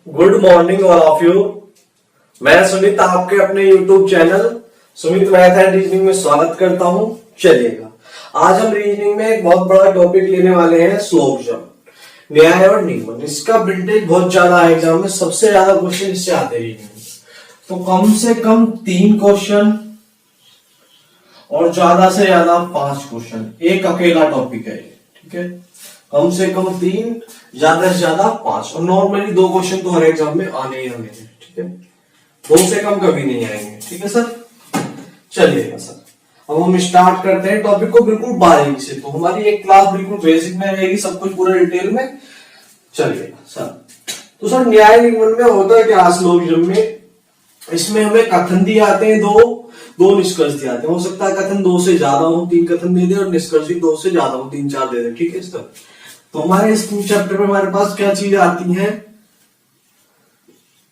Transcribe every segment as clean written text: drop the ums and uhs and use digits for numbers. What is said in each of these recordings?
Good morning all of you. मैं सुमित आपके अपने YouTube channel Sumit math and reasoning में स्वागत करता हूं। चलिएगा, आज हम रीजनिंग में एक बहुत बड़ा टॉपिक लेने वाले हैं, श्लोक जप, न्याय और निगमन। इसका विंटेज बहुत ज्यादा है, एग्जाम में सबसे ज्यादा क्वेश्चन इससे आते हैं रीजनिंग में। तो कम से कम 3 क्वेश्चन और ज्यादा से ज्यादा 5 क्वेश्चन, एक अकेला टॉपिक है, ठीक है। कम से कम 3, ज्यादा से ज्यादा 5, और नॉर्मली 2 क्वेश्चन तो हर एग्जाम में आने ही आने हैं, ठीक है। 2 से कम कभी नहीं आएंगे, ठीक है सर। चलिएगा सर, अब हम स्टार्ट करते हैं टॉपिक को बिल्कुल बारीक से। तो हमारी एक क्लास बिल्कुल बेसिक में रहेगी, सब कुछ पूरा डिटेल में। चलिएगा सर, तो सर न्याय निगमन में होता है क्या श्लोक में, इसमें हमें कथन दिए आते हैं, दो निष्कर्ष दिए आते हैं। हो सकता है कथन 2 से ज्यादा हो, 3 कथन दे दे, और निष्कर्ष भी 2 से ज्यादा हो, 3-4 दे दे, ठीक है सर। तो हमारे इस चैप्टर में हमारे पास क्या चीजें आती हैं,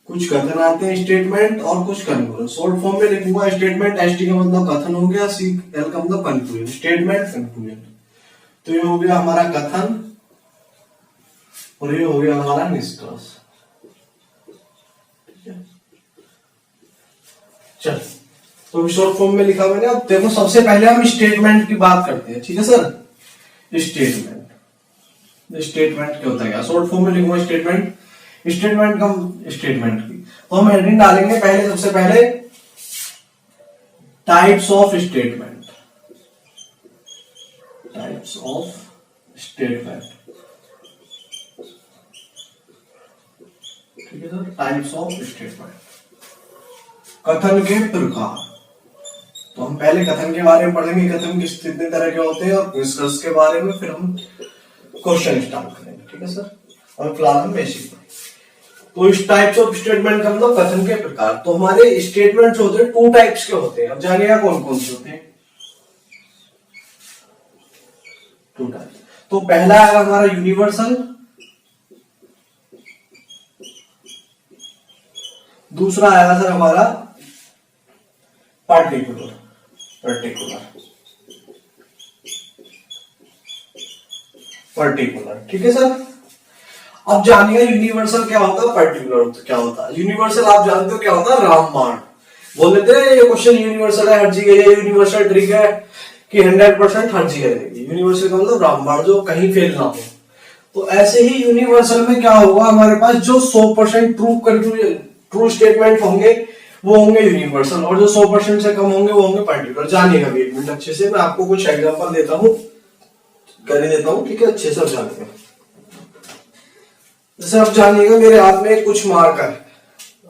कुछ कथन आते हैं, स्टेटमेंट, और कुछ कंक्लूजन। शॉर्ट फॉर्म में लिखूंगा स्टेटमेंट, एसटी का मतलब कथन हो गया, सी एल का मतलब कंक्लूजन, स्टेटमेंट कंक्लूजन। तो ये हो गया हमारा कथन और ये हो गया हमारा निष्कर्ष, ठीक है। चल, तो शॉर्ट फॉर्म में लिखा मैंने। अब देखो, सबसे पहले हम स्टेटमेंट की बात करते हैं, ठीक है सर। स्टेटमेंट क्या होता है, शॉर्ट फॉर्म में लिखूंगा स्टेटमेंट की। तो हम हेडिंग डालेंगे पहले, सबसे पहले टाइप्स ऑफ स्टेटमेंट, ठीक है सर। टाइप्स ऑफ स्टेटमेंट, कथन के प्रकार। तो हम पहले कथन के बारे में पढ़ेंगे, कथन कितने तरह के होते हैं, और निष्कर्ष के बारे में फिर हम क्वेश्चन स्टार्ट करेंगे, ठीक है सर। और फिलहाल हम बेसिक। तो इस टाइप्स ऑफ स्टेटमेंट का मतलब कथन के प्रकार। तो हमारे स्टेटमेंट्स होते हैं 2 टाइप्स के होते हैं। अब जानिएगा कौन कौन से होते हैं। 2 टाइप्स। तो पहला है हमारा यूनिवर्सल, दूसरा आएगा सर हमारा पर्टिकुलर, ठीक है सर। अब जानिएगा यूनिवर्सल क्या होता है, पर्टिकुलर क्या होता है। यूनिवर्सल आप जानते हो क्या होता है, रामबाण। बोल देते हैं ये क्वेश्चन यूनिवर्सल है, हर जगह ये यूनिवर्सल ट्रिक है कि 100% हर जगह रहेगी। यूनिवर्सल का मतलब रामबाण, जो कहीं फेल ना हो। तो ऐसे ही यूनिवर्सल में क्या होगा, हमारे पास जो 100% ट्रू स्टेटमेंट होंगे वो होंगे यूनिवर्सल, और जो 100% से कम होंगे वो होंगे पर्टिकुलर। जानिएगा 1 मिनट अच्छे से, मैं आपको कुछ एग्जांपल देता हूं, कर देता हूं, ठीक है, अच्छे से जानिएगा। जैसे आप जानिएगा, मेरे हाथ में कुछ मार्कर है,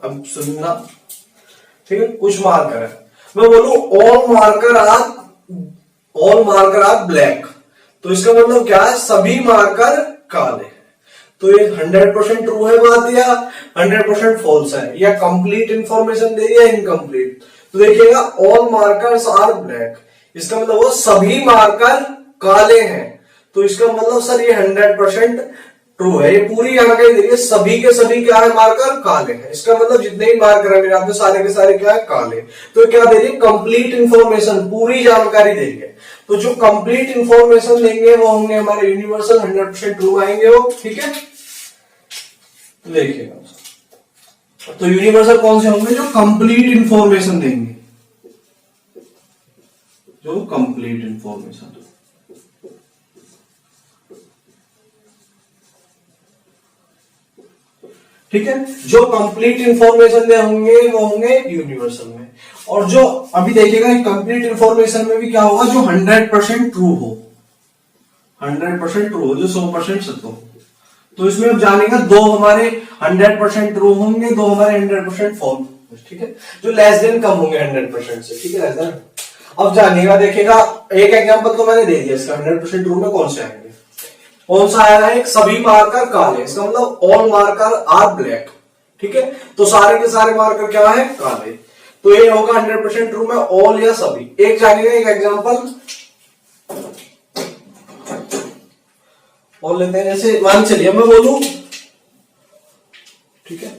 अब सुनना, ठीक है। कुछ मार्कर है, मैं बोलूं ऑल मार्कर आर ब्लैक, तो इसका मतलब क्या है, सभी मार्कर काले। तो ये 100% ट्रू है बात, या 100% फॉल्स है, या कंप्लीट इंफॉर्मेशन दे, या इनकम्प्लीट। तो देखिएगा, ऑल मार्कर्स आर ब्लैक, इसका मतलब वो सभी मार्कर काले हैं। तो इसका मतलब सर ये 100% ट्रू है। ये पूरी जानकारी देखिए, सभी के सभी क्या है, मार्कर काले हैं। इसका मतलब जितने ही मार्कर है मेरे हाथ में, सारे के सारे क्या है, काले। तो क्या दे रही है, कंप्लीट इंफॉर्मेशन, पूरी जानकारी देंगे। तो जो कंप्लीट इंफॉर्मेशन देंगे वो होंगे हमारे यूनिवर्सल, 100% ट्रू आएंगे वो, ठीक है। तो देखिएगा, तो यूनिवर्सल कौन से होंगे, जो कंप्लीट इंफॉर्मेशन देंगे, जो कंप्लीट इंफॉर्मेशन, ठीक है। जो कंप्लीट इंफॉर्मेशन दे होंगे वो होंगे यूनिवर्सल में। और जो अभी देखिएगा, कंप्लीट इंफॉर्मेशन में भी क्या होगा, जो 100% ट्रू हो, 100% ट्रू हो, जो 100% सत्य हो। तो इसमें अब जानेगा, 2 हमारे 100% ट्रू होंगे, 2 हमारे 100% फॉल्स, ठीक है। जो लेस देन कम होंगे 100% से, ठीक है, लेस देन। अब जानिएगा, देखिएगा, एक एग्जांपल तो मैंने दे दिया इसका, 100% ट्रू में कौन से आएंगे। कौन सा आया है, सभी मार्कर काले, इसका मतलब ऑल मार्कर आर ब्लैक, ठीक है। तो सारे के सारे मार्कर क्या है, काले। तो ये होगा 100% ट्रू में ऑल या सभी। एक जानिएगा, एक एग्जांपल और लेते हैं। जैसे मान चलिए मैं बोलूं, ठीक है,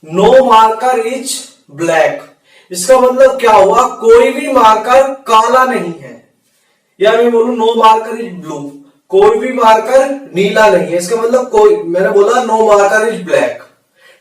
नो मार्कर इज ब्लैक, इसका मतलब क्या हुआ, कोई भी मार्कर काला नहीं है। या मैं बोलूं नो मार्कर इज ब्लू, कोई भी मार्कर नीला नहीं है, इसका मतलब कोई, मैंने बोला नो मार्कर इज ब्लैक,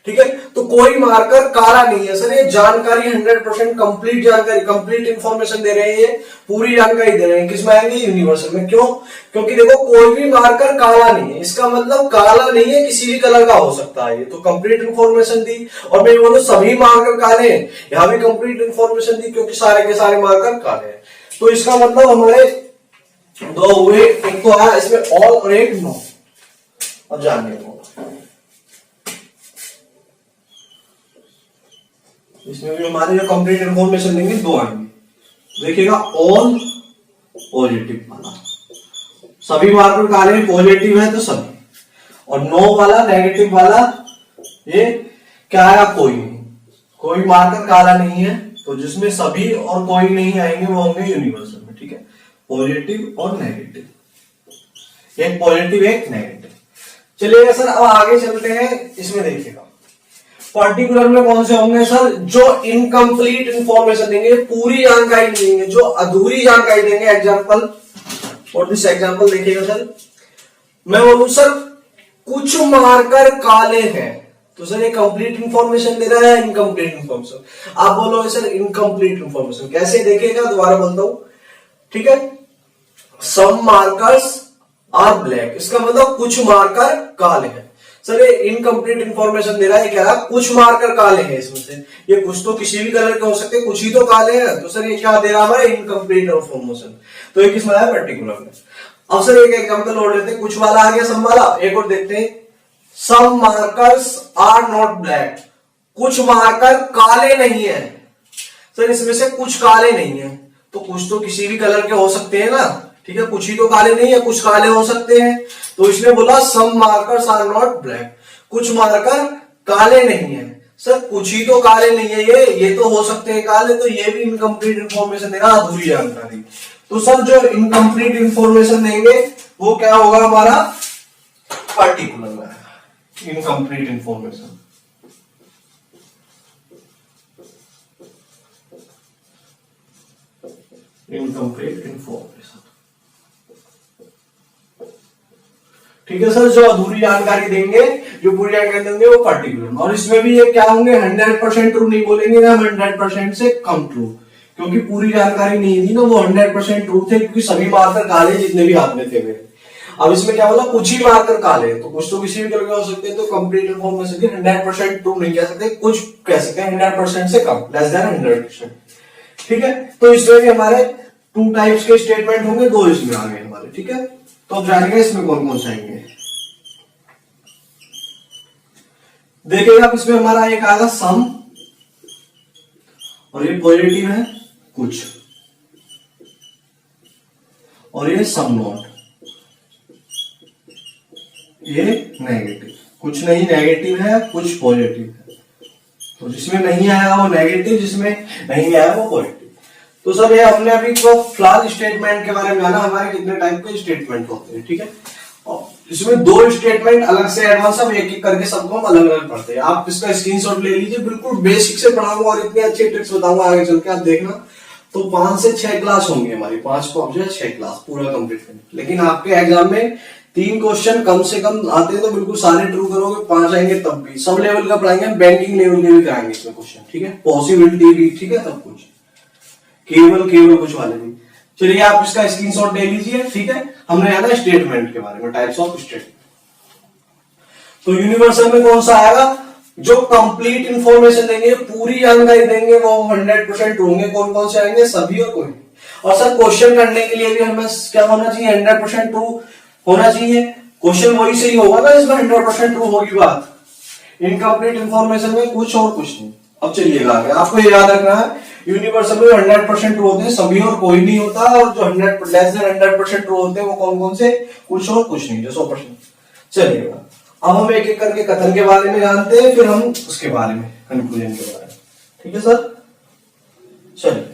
ठीक है, तो कोई मार्कर काला नहीं है। सर ये जानकारी 100% कंप्लीट जानकारी, कंप्लीट इंफॉर्मेशन दे रहे हैं, ये पूरी जानकारी दे रहे हैं। किसमें आएंगे? यूनिवर्सल में। क्यों? क्योंकि देखो कोई भी मार्कर काला नहीं है, इसका मतलब काला नहीं है, किसी भी कलर का हो सकता है, ये तो कंप्लीट इंफॉर्मेशन दी। और मैं बोलूं सभी मार्कर काले हैं, यहां भी कंप्लीट इंफॉर्मेशन दी, क्योंकि सारे के सारे मार्कर काले हैं। तो इसका मतलब हमारे दो हुए, एक तो आया इसमें ऑल और एक नो। अब जानने को इसमें भी हमारे जो कंप्लीट इंफॉर्मेशन देंगे दो आएंगे। देखिएगा ऑल पॉजिटिव वाला, सभी मार्कर काले में पॉजिटिव है तो सभी, और नो वाला नेगेटिव वाला ये क्या आया? कोई नहीं, कोई मार्कर काला नहीं है, तो जिसमें सभी और कोई नहीं आएंगे वो होंगे यूनिवर्सल में, ठीक है, पॉजिटिव और नेगेटिव, एक पॉजिटिव एक नेगेटिव। चलिए सर अब आगे चलते हैं, इसमें देखिएगा पर्टिकुलर में कौन से होंगे सर? जो इनकम्प्लीट इंफॉर्मेशन देंगे, पूरी जानकारी देंगे, जो अधूरी जानकारी देंगे। एग्जाम्पल और दिस एग्जाम्पल देखिएगा सर, मैं बोलूं सर कुछ मार्कर काले हैं, तो सर ये कंप्लीट इंफॉर्मेशन दे रहा है, इनकम्प्लीट इंफॉर्मेशन? आप बोलो सर इनकम्प्लीट इंफॉर्मेशन कैसे? देखिएगा, दोबारा बोलता हूं, ठीक है, सम मार्कर्स आर ब्लैक, इसका मतलब कुछ मार्कर काले हैं। सर ये इनकम्प्लीट इंफॉर्मेशन दे रहा है, क्या? कुछ मार्कर काले हैं, इसमें से ये कुछ तो किसी भी कलर के हो सकते हैं, कुछ ही तो काले हैं, तो सर ये क्या दे रहा है हमारा? Incomplete information. तो ये किसमें है? पर्टिकुलर में। अब सर एक एग्जांपल और लेते हैं, कुछ वाला आ गया, सम वाला, एक और देखते हैं, सम मार्कर्स आर नॉट ब्लैक, कुछ मार्कर काले नहीं है। सर इसमें से कुछ काले नहीं है, तो कुछ तो किसी भी कलर के हो सकते हैं ना, ठीक है, कुछ ही तो काले नहीं है, कुछ काले हो सकते हैं। तो इसने बोला सम मार्कर्स आर नॉट ब्लैक, कुछ मार्कर काले नहीं है। सर कुछ ही तो काले नहीं है, ये तो हो सकते हैं काले, तो ये भी इनकम्प्लीट इंफॉर्मेशन देगा, अधूरी जानकारी। तो सर जो इनकम्प्लीट इंफॉर्मेशन देंगे वो क्या होगा हमारा? पर्टिकुलर में इनकम्प्लीट इंफॉर्मेशन। इनकम्प्लीट इंफॉर्मेशन, ठीक है सर, जो अधूरी जानकारी देंगे, जो पूरी जानकारी देंगे वो पर्टिकुलर। और इसमें भी ये क्या होंगे? 100% ट्रू नहीं बोलेंगे ना, 100% से कम ट्रू, क्योंकि पूरी जानकारी नहीं थी ना, वो 100% ट्रू थे, क्योंकि सभी मार्कर काले जितने भी हाथ में थे मेरे। अब इसमें क्या बोला? कुछ ही मार्कर काले, तो कुछ तो किसी भी कलर के हो सकते हैं, तो कंप्लीट इन्फॉर्मेशन 100% ट्रू नहीं कह सकते, कुछ कह सकते हैं 100% से कम, लेस देन 100%, ठीक है। तो इसमें भी हमारे टू टाइप्स के स्टेटमेंट होंगे, दो इसमें आ गए हमारे, ठीक है। तो अब जानेंगे इसमें कौन कौन से आएंगे। देखिएगा आप, इसमें हमारा एक आएगा सम, और ये पॉजिटिव है कुछ, और ये सम नॉट, ये नेगेटिव, कुछ नहीं नेगेटिव है, कुछ पॉजिटिव है। तो जिसमें नहीं आया वो नेगेटिव, जिसमें नहीं आया वो पॉजिटिव। तो सर ये हमने अभी तो फिलहाल स्टेटमेंट के बारे में जाना, हमारे कितने टाइप के स्टेटमेंट होते हैं, ठीक है। और इसमें दो स्टेटमेंट अलग से एडवांस, सब एक एक करके सबको हम अलग अलग पढ़ते हैं। आप इसका स्क्रीनशॉट ले लीजिए, बिल्कुल बेसिक से पढ़ाऊंगा और इतनी अच्छी ट्रिक्स बताऊंगा आगे चल के, आप देखना। तो 5 से 6 क्लास होंगी हमारी, 5 को अब 6 क्लास पूरा कंप्लीट करनी। लेकिन आपके एग्जाम में 3 क्वेश्चन कम से कम आते हैं, तो बिल्कुल सारे ट्रू करोगे, 5 आएंगे तब भी। सब लेवल का पढ़ाएंगे, बैंकिंग लेवल के भी कराएंगे इसमें क्वेश्चन, ठीक है, पॉसिबिलिटी भी, ठीक है, सब कुछ, केवल कुछ वाले नहीं। चलिए आप इसका स्क्रीनशॉट ले लीजिए, ठीक है। हमने आना स्टेटमेंट के बारे में, टाइप्स ऑफ स्टेटमेंट। तो यूनिवर्सल में कौन सा आएगा? जो कंप्लीट इंफॉर्मेशन देंगे, पूरी जानकारी देंगे, वो 100% होंगे। कौन कौन से आएंगे? सभी और कोई। और सर क्वेश्चन करने के लिए भी हमें क्या होना चाहिए? 100% ट्रू होना चाहिए। क्वेश्चन वही सही होगा ना, इसमें 100% ट्रू होगी बात। इनकम्प्लीट इंफॉर्मेशन में कुछ और कुछ नहीं। अब चलिएगा आगे, आपको ये याद रखना है, यूनिवर्सल में 100% ट्रू होते हैं, सभी और कोई नहीं होता। और जो 100 लेस देन 100% ट्रू होते हैं वो कौन कौन से? कुछ और कुछ नहीं, जो 100%। चलिएगा अब हम एक एक करके कथन के बारे में जानते हैं, फिर हम उसके बारे में, कंक्लूजन के बारे में, ठीक है सर। चलिए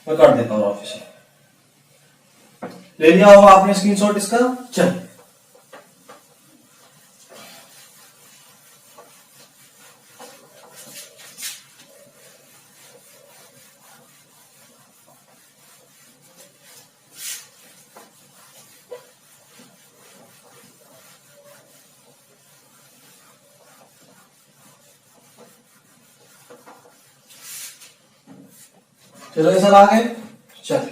मैं कर देता हूं ऑफिस में, ले लिया होगा आपने स्क्रीनशॉट इसका। चलिए चलो सर आगे चल।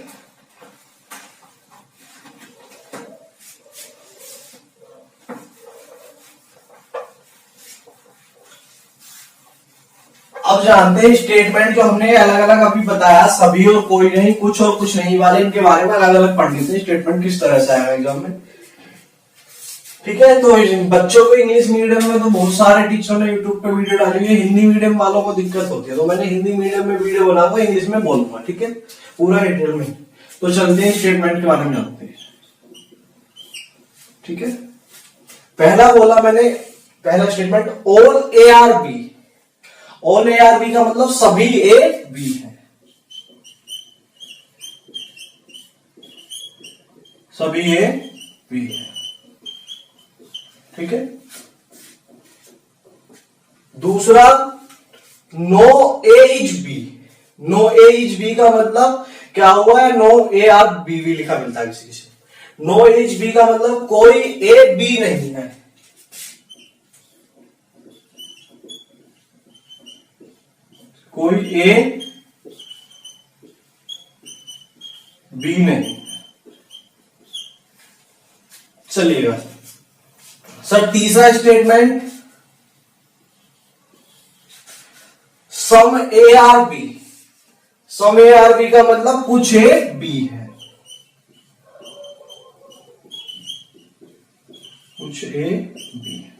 अब जानते हैं स्टेटमेंट जो हमने अलग अलग अभी बताया, सभी और कोई नहीं, कुछ और कुछ नहीं वाले, इनके बारे में अलग अलग पढ़ लेते हैं स्टेटमेंट किस तरह से आएगा एग्जाम में। ठीक है, तो बच्चों को इंग्लिश मीडियम में तो बहुत सारे टीचरों ने यूट्यूब पे वीडियो डाली है, हिंदी मीडियम वालों को दिक्कत होती है, तो मैंने हिंदी मीडियम में वीडियो बनाऊंगा, इंग्लिश में बोलूंगा। ठीक है, पूरा डिटेल में। तो चलते हैं स्टेटमेंट के बारे में जानते हैं। ठीक है, पहला बोला मैंने, पहला statement all A are B. All A are B का मतलब सभी ए बी है, सभी ए बी है। ठीक है, दूसरा no A is B. No A is B का मतलब क्या हुआ है, नो ए आर बी भी लिखा मिलता है किसी किसी। नो ए इज बी का मतलब कोई ए बी नहीं है, कोई ए बी नहीं। चलिएगा सर, तीसरा statement some A are B. Some A are B का मतलब कुछ ए बी है, कुछ ए बी है।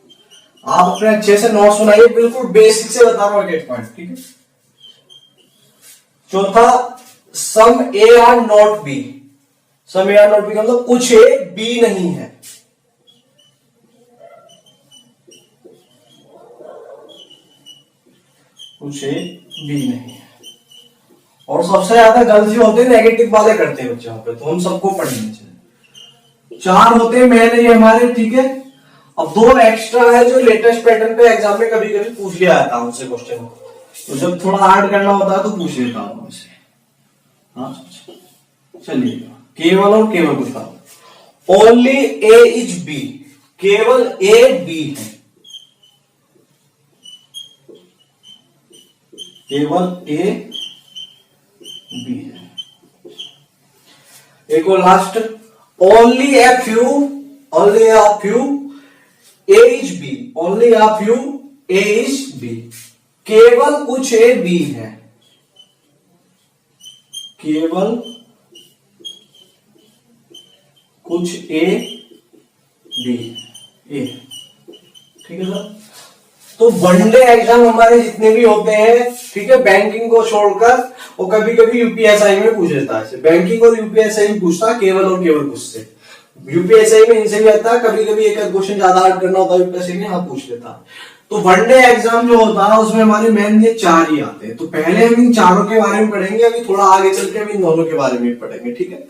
आप अपने अच्छे से नोट सुनाइए, बिल्कुल बेसिक से बता रहा हूं गेट पॉइंट। ठीक है, चौथा some A are not B. Some A are not B का मतलब कुछ ए बी नहीं है, कुछ ए बी नहीं है। और सबसे ज्यादा गलती होते नेगेटिव वाले करते हैं बच्चों पे, तो हम सबको पढ़ने चाहिए। चार होते हैं मेन ये हमारे। ठीक है, अब दो एक्स्ट्रा है जो लेटेस्ट पैटर्न पे एग्जाम में कभी कभी पूछ लिया जाता है उनसे क्वेश्चन, तो जब थोड़ा हार्ड करना होता है तो पूछ लेता हूं उनसे। हाँ चलिए, केवल और केवल कुछ का ओनली ए इज बी। केवल ए बी है, केवल ए बी है। एक और last, only a few, only a few A is B. Only a few A is B, केवल कुछ ए बी है, केवल कुछ ए बी ए। ठीक है सर, तो वनडे एग्जाम हमारे जितने भी होते हैं, ठीक है, बैंकिंग को छोड़कर, वो कभी कभी यूपीएसआई में पूछ लेता है। बैंकिंग और यूपीएसआई में पूछता केवल और केवल कुछ से। यूपीएसआई में इनसे भी आता है, कभी कभी एक क्वेश्चन ज्यादा हार्ड करना होता है यूपीएसआई में, हाँ पूछ लेता है। तो वनडे एग्जाम जो होता है उसमें हमारे मेन ये चार ही आते हैं। तो पहले हम इन चारों के बारे में पढ़ेंगे, अभी थोड़ा आगे चल के हम इन दोनों के बारे में पढ़ेंगे। ठीक है,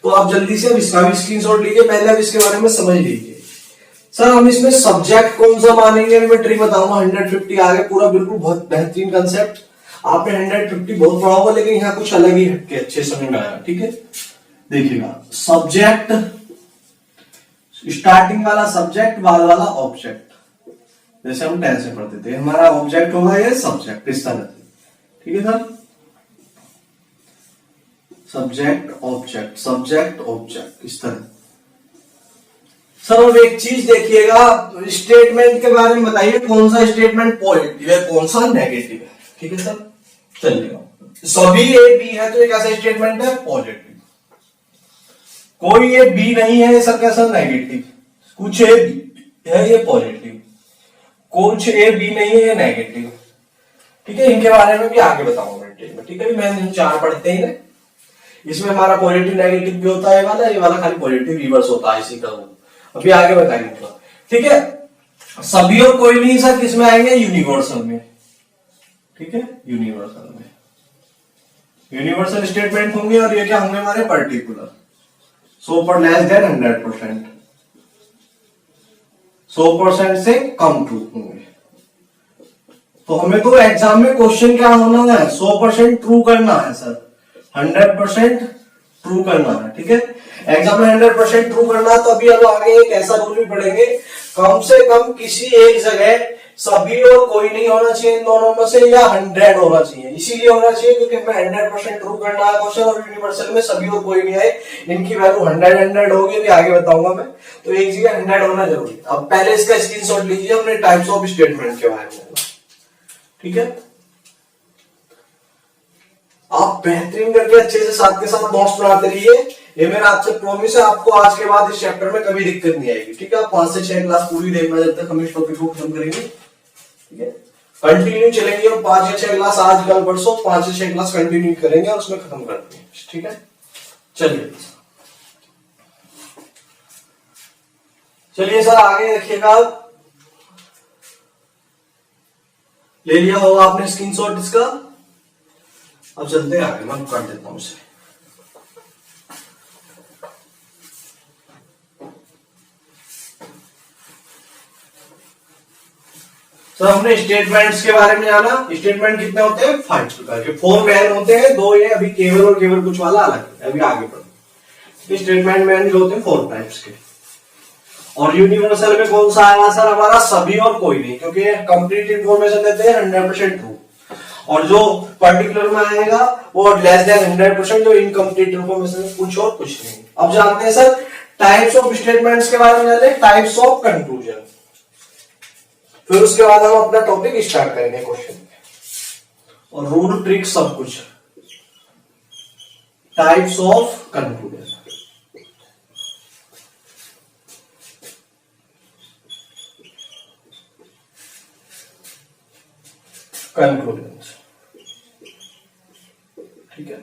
तो आप जल्दी से इसका भी स्क्रीनशॉट लीजिए, पहले आप इसके बारे में समझ लीजिए। सर हम इसमें सब्जेक्ट कौन सा मानेंगे, मैं ट्रिक बताऊंगा। 150 आगे पूरा बिल्कुल बहुत बेहतरीन कंसेप्ट। आपने 150 बहुत पढ़ा होगा, लेकिन यहाँ कुछ अलग ही हटके अच्छे समझ में आएगा। ठीक है, देखिएगा, सब्जेक्ट स्टार्टिंग वाला सब्जेक्ट, बाद वाला ऑब्जेक्ट। जैसे हम 10 से पढ़ते थे, हमारा ऑब्जेक्ट होगा ये सब्जेक्ट, इस तरह से। ठीक है sir, subject object, subject object, इस तरह। सर अब एक चीज देखिएगा, स्टेटमेंट के बारे में बताइए, कौन सा स्टेटमेंट पॉजिटिव है, कौन सा नेगेटिव है। ठीक है सर, चलिएगा, सभी ए बी है तो एक ऐसा स्टेटमेंट है पॉजिटिव। कोई ए बी नहीं है सर, कैसा नेगेटिव। कुछ ए बी है ये पॉजिटिव, कुछ ए बी नहीं है ये नेगेटिव। ठीक है, इनके बारे में भी आगे बताऊंगा मैं। ठीक है, मैं चार पढ़ते ही ना, इसमें हमारा पॉजिटिव नेगेटिव भी होता है, ये वाला खाली पॉजिटिव रिवर्स होता है, इसी का अभी आगे बताएंगे। ठीक है, सभी और कोई नहीं सर किसमें आएंगे, यूनिवर्सल में। ठीक है, यूनिवर्सल में यूनिवर्सल स्टेटमेंट होंगे, और ये क्या होंगे हमारे पर्टिकुलर। 100 लेस देन 100%, 100% से कम ट्रू होंगे। तो हमें तो एग्जाम में क्वेश्चन क्या होना है, 100% ट्रू करना है सर, 100% ट्रू करना है। ठीक है, एग्जाम में 100% ट्रू करना है तो अभी अब आगे एक ऐसा रूल भी पढ़ेंगे, कम से कम किसी एक जगह सभी और कोई नहीं होना चाहिए इन दोनों में से, या 100 होना चाहिए। इसीलिए होना चाहिए क्योंकि हमें 100% ट्रू करना है क्वेश्चन, और यूनिवर्सल में सभी और कोई नहीं आए, इनकी वैल्यू 100 होगी, अभी आगे बताऊंगा मैं। तो एक जगह 100 होना जरूरी है। अब पहले इसका स्क्रीनशॉट लीजिए अपने टाइप्स ऑफ स्टेटमेंट के बारे में, ठीक है। आप बेहतरीन करके अच्छे से साथ के साथ नोट्स बनाते रहिए, ये मेरा आपसे प्रॉमिस है। आपको आज के बाद इस चैप्टर में कभी दिक्कत नहीं आएगी, ठीक है। आप 5 से 6 क्लास पूरी देखना जब तक हम इस टॉपिक को खत्म करेंगे, ठीक है। कंटिन्यू चलेंगे और 5 या 6 क्लास आज कल परसों 5 से 6 क्लास कंटिन्यू करेंगे और उसमें खत्म कर देंगे, ठीक है। चलिए सर आगे देखिएगा। ले लिया होगा आपने स्क्रीनशॉट इसका। अब चलते हैं आगे, मैं कर देता हूं इसे। तो हमने स्टेटमेंट्स के बारे में जाना। स्टेटमेंट कितने होते हैं? 5 प्रकार के। 4 मेन होते हैं, 2 ये अभी केवल और केवल कुछ वाला अलग है, अभी आगे पढ़ो। स्टेटमेंट मेन जो होते हैं 4 टाइप्स के। और यूनिवर्सल में कौन सा आया सर? हमारा सभी और कोई नहीं, क्योंकि कंप्लीट इंफॉर्मेशन देते हैं 100% ट्रू। और जो पर्टिकुलर में आएगा वो लेस देन 100%, जो इनकम्प्लीट इंफॉर्मेशन कुछ और कुछ नहीं। अब जानते हैं सर टाइप्स ऑफ स्टेटमेंट्स के बारे में, जानते हैं टाइप्स ऑफ कंक्लूजन। फिर उसके बाद हम अपना टॉपिक स्टार्ट करेंगे क्वेश्चन में, और रूल ट्रिक सब कुछ। Types of conclusion. कंक्लूजन, ठीक है।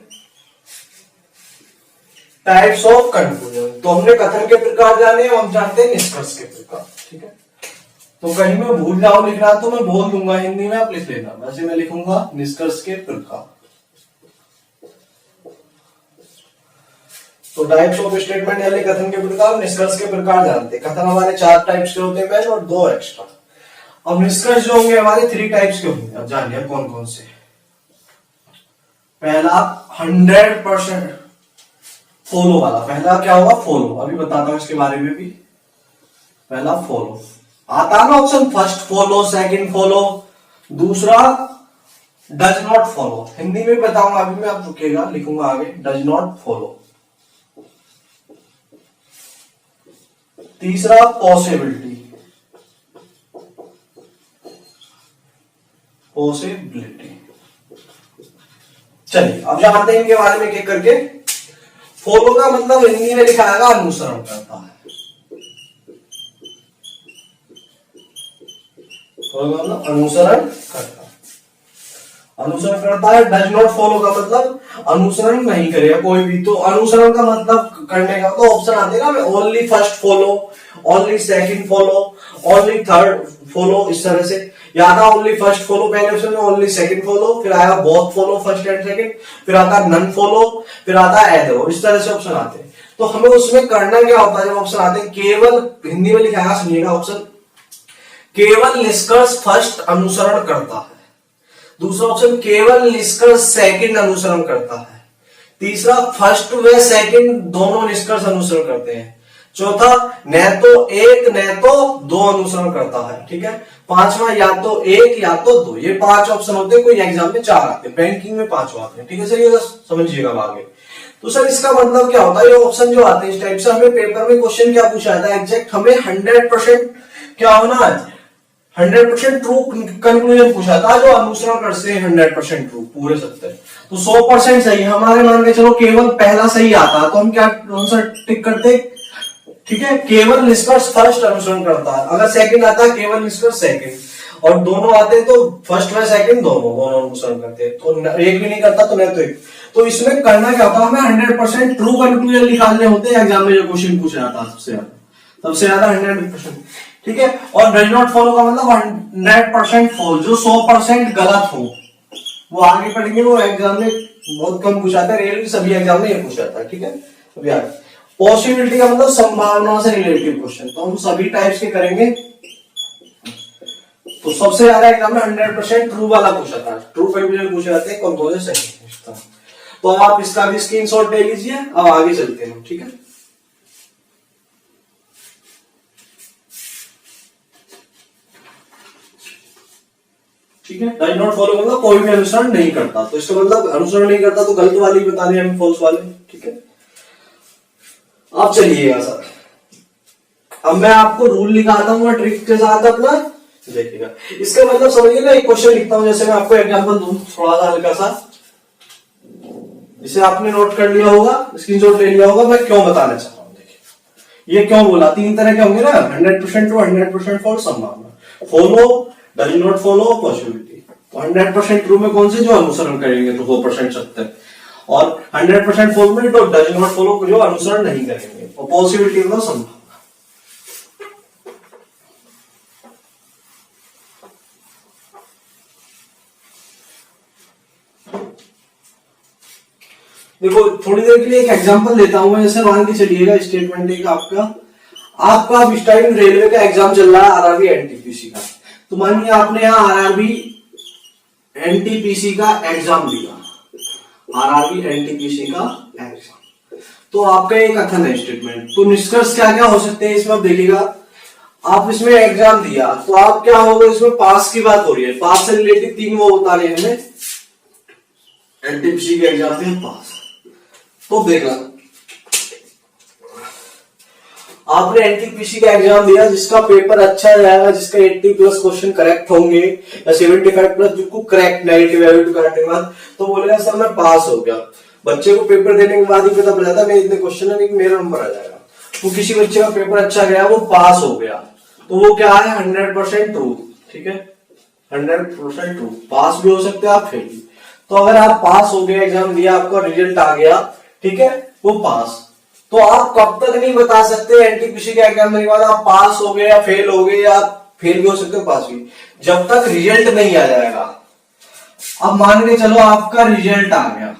Types of conclusion. तो हमने कथन के प्रकार जाने, हम जानते हैं निष्कर्ष के प्रकार, ठीक है। तो कहीं मैं भूल जाऊं लिखना तो मैं बोल दूंगा हिंदी में, आप लिख लेना। वैसे मैं लिखूंगा निष्कर्ष के प्रकार। तो टाइप्स ऑफ स्टेटमेंट यानी कथन के प्रकार, निष्कर्ष के प्रकार जानते हैं। कथन हमारे 4 टाइप्स के होते हैं पहले, और 2 एक्स्ट्रा। अब निष्कर्ष जो होंगे हमारे 3 टाइप्स के होंगे। अब जानिए कौन कौन से। पहला 100% फॉलो वाला। पहला क्या होगा? फॉलो। अभी बताता हूं इसके बारे में भी। पहला फॉलो आता है ना option, first follow, second follow. दूसरा डज नॉट फॉलो, हिंदी में बताऊंगा अभी मैं, आप रुकेगा लिखूंगा आगे। Does not follow. तीसरा पॉसिबिलिटी। पॉसिबिलिटी। चलिए अब जानते हैं इनके बारे में एक करके। फॉलो का मतलब हिंदी में लिखा आएगा अनुसरण करता है। अनुसरण करता है, अनुसरण करता है। डज नॉट फॉलो का मतलब अनुसरण नहीं करेगा कोई भी। तो अनुसरण का मतलब करने का तो ऑप्शन आते हैं ना, only first follow, only second follow, only third follow, इस तरह से। या था ओनली फर्स्ट फॉलो पहले ऑप्शन में, ओनली सेकंड फॉलो, फिर आया both follow first and second, फिर आता नन फॉलो, फिर आता एदर। इस तरह से ऑप्शन आते हैं। तो हमें उसमें करना क्या होता है जब ऑप्शन आते हैं? केवल हिंदी में लिखा है, सुनिएगा ऑप्शन, केवल निष्कर्ष फर्स्ट अनुसरण करता है। दूसरा ऑप्शन केवल निष्कर्ष सेकंड अनुसरण करता है। तीसरा फर्स्ट व सेकंड दोनों निष्कर्ष अनुसरण करते हैं। चौथा न तो एक न तो 2 अनुसरण करता है, ठीक है। पांचवा या तो 1 या तो 2। ये 5 ऑप्शन होते हैं, कोई एग्जाम में 4 आते हैं, बैंकिंग में 5 आते हैं, ठीक है सर। ये समझिएगा आगे। तो सर इसका मतलब क्या होता है? ये ऑप्शन जो आते हैं इस टाइप से, हमें पेपर में क्वेश्चन क्या पूछा जाता है एग्जैक्ट, हमें 100% क्या होना है? 100% ट्रू कंक्लूजन पूछा था, जो अनुसरण करते हैं 100% ट्रू पूरे 70। तो 100% सही हमारे, मान के चलो केवल पहला सही आता तो हम क्या आंसर टिक करते? ठीक है, केवल निष्कर्ष फर्स्ट अनुसरण करता है। अगर सेकंड आता है केवल निष्कर्ष सेकंड, और दोनों आते हैं तो फर्स्ट व सेकंड दोनों अनुसरण करते हैं। तो एक भी नहीं करता तो नहीं तो एक। तो इसमें करना क्या होता है? हमें 100% ट्रू कंक्लूजन निकालने होते हैं एग्जाम में, जो क्वेश्चन पूछा जाता है सबसे ज्यादा 100%, ठीक है। और डज नॉट फॉलो का मतलब 100% फॉल्स, जो 100% गलत हो। वो आगे पढ़ेंगे, वो एग्जाम में बहुत कम पूछाता है, रेलवे सभी एग्जाम में ये पूछाता है, ठीक है। अभी आगे पॉसिबिलिटी का मतलब संभावना से रिलेटेड क्वेश्चन, तो हम सभी टाइप्स के करेंगे। तो सबसे ज्यादा एग्जाम में 100% ट्रू वाला पूछा था, ट्रू कंक्लूजन पूछे जाते हैं, कौन कौन से सही। तो आप इसका भी स्क्रीनशॉट ले लीजिए। अब आगे चलते हैं, ठीक है। ठीक है, डज नॉट फॉलो मतलब कोई भी अनुसरण नहीं करता, तो इसका मतलब अनुसरण नहीं करता तो गलत वाली बता रहे हैं, फॉल्स वाले। ठीक है, अब चलिएगा सर, अब मैं आपको रूल निकालता हूँ ट्रिक के साथ अपना, देखिएगा। इसका मतलब समझिए ना, एक क्वेश्चन लिखता हूं, जैसे मैं आपको एग्जांपल दूं थोड़ा सा हल्का सा, इसे आपने नोट कर लिया होगा, स्क्रीनशॉट ले लिया होगा, मैं क्यों बताना चाह रहा हूं। देखिए ये क्यों बोला, तीन तरह के होंगे ना, 100% ट्रू, 100% फॉल्स, संभावना, follow, does not follow, possibility. 100% true में कौन से, जो अनुसरण करेंगे तो 100% सत्य, और 100% फॉल्स में तो डज नॉट फॉलो, जो अनुसरण नहीं करेंगे, और पॉसिबिलिटी मतलब संभावना। देखो थोड़ी देर के लिए एक एग्जांपल लेता हूं मैं, जैसे मान के चलिएगा स्टेटमेंट एक आपका अब इस टाइम रेलवे का एग्जाम चल रहा है, आरआरबी एनटीपीसी का। तो मानिए आपने यहाँ आरआरबी एनटीपीसी का एग्जाम दिया, आरआरबी एनटीपीसी का एग्जाम, तो आपका एक कथन है स्टेटमेंट, तो निष्कर्ष क्या क्या हो सकते हैं इसमें। आप देखिएगा, आप इसमें एग्जाम दिया तो आप क्या होगा, इसमें पास की बात हो रही है, पास से रिलेटेड तीन वो बता रहे हैं, एनटीपीसी के एग्जाम में पास। तो देखना, आपने एनटीपीसी का एग्जाम दिया, जिसका पेपर अच्छा जाएगा, जिसका 80+ क्वेश्चन करेक्ट होंगे या 75+ जिनको करेक्ट नेगेटिव करने के बाद, तो बोलेगा सर मैं पास हो गया। बच्चे को पेपर देने के बाद ही पता पड़ जाता है मैं इतने क्वेश्चन है नहीं मेरा नंबर आ जाएगा। तो किसी बच्चे का पेपर अच्छा गया, वो पास हो गया, तो वो क्या है, 100% ट्रू। ठीक है, 100% ट्रू, पास भी हो सकते हैं आप, फेल भी। तो अगर आप पास हो गए, एग्जाम दिया, आपका रिजल्ट आ गया, ठीक है, वो पास, तो आप कब तक नहीं बता सकते एनटीपीसी के एग्जाम देने के बाद आप पास हो गए या फेल हो गए, या फेल भी हो सकते हो पास भी, जब तक रिजल्ट नहीं आ जाएगा। अब मान के चलो आपका रिजल्ट आ गया,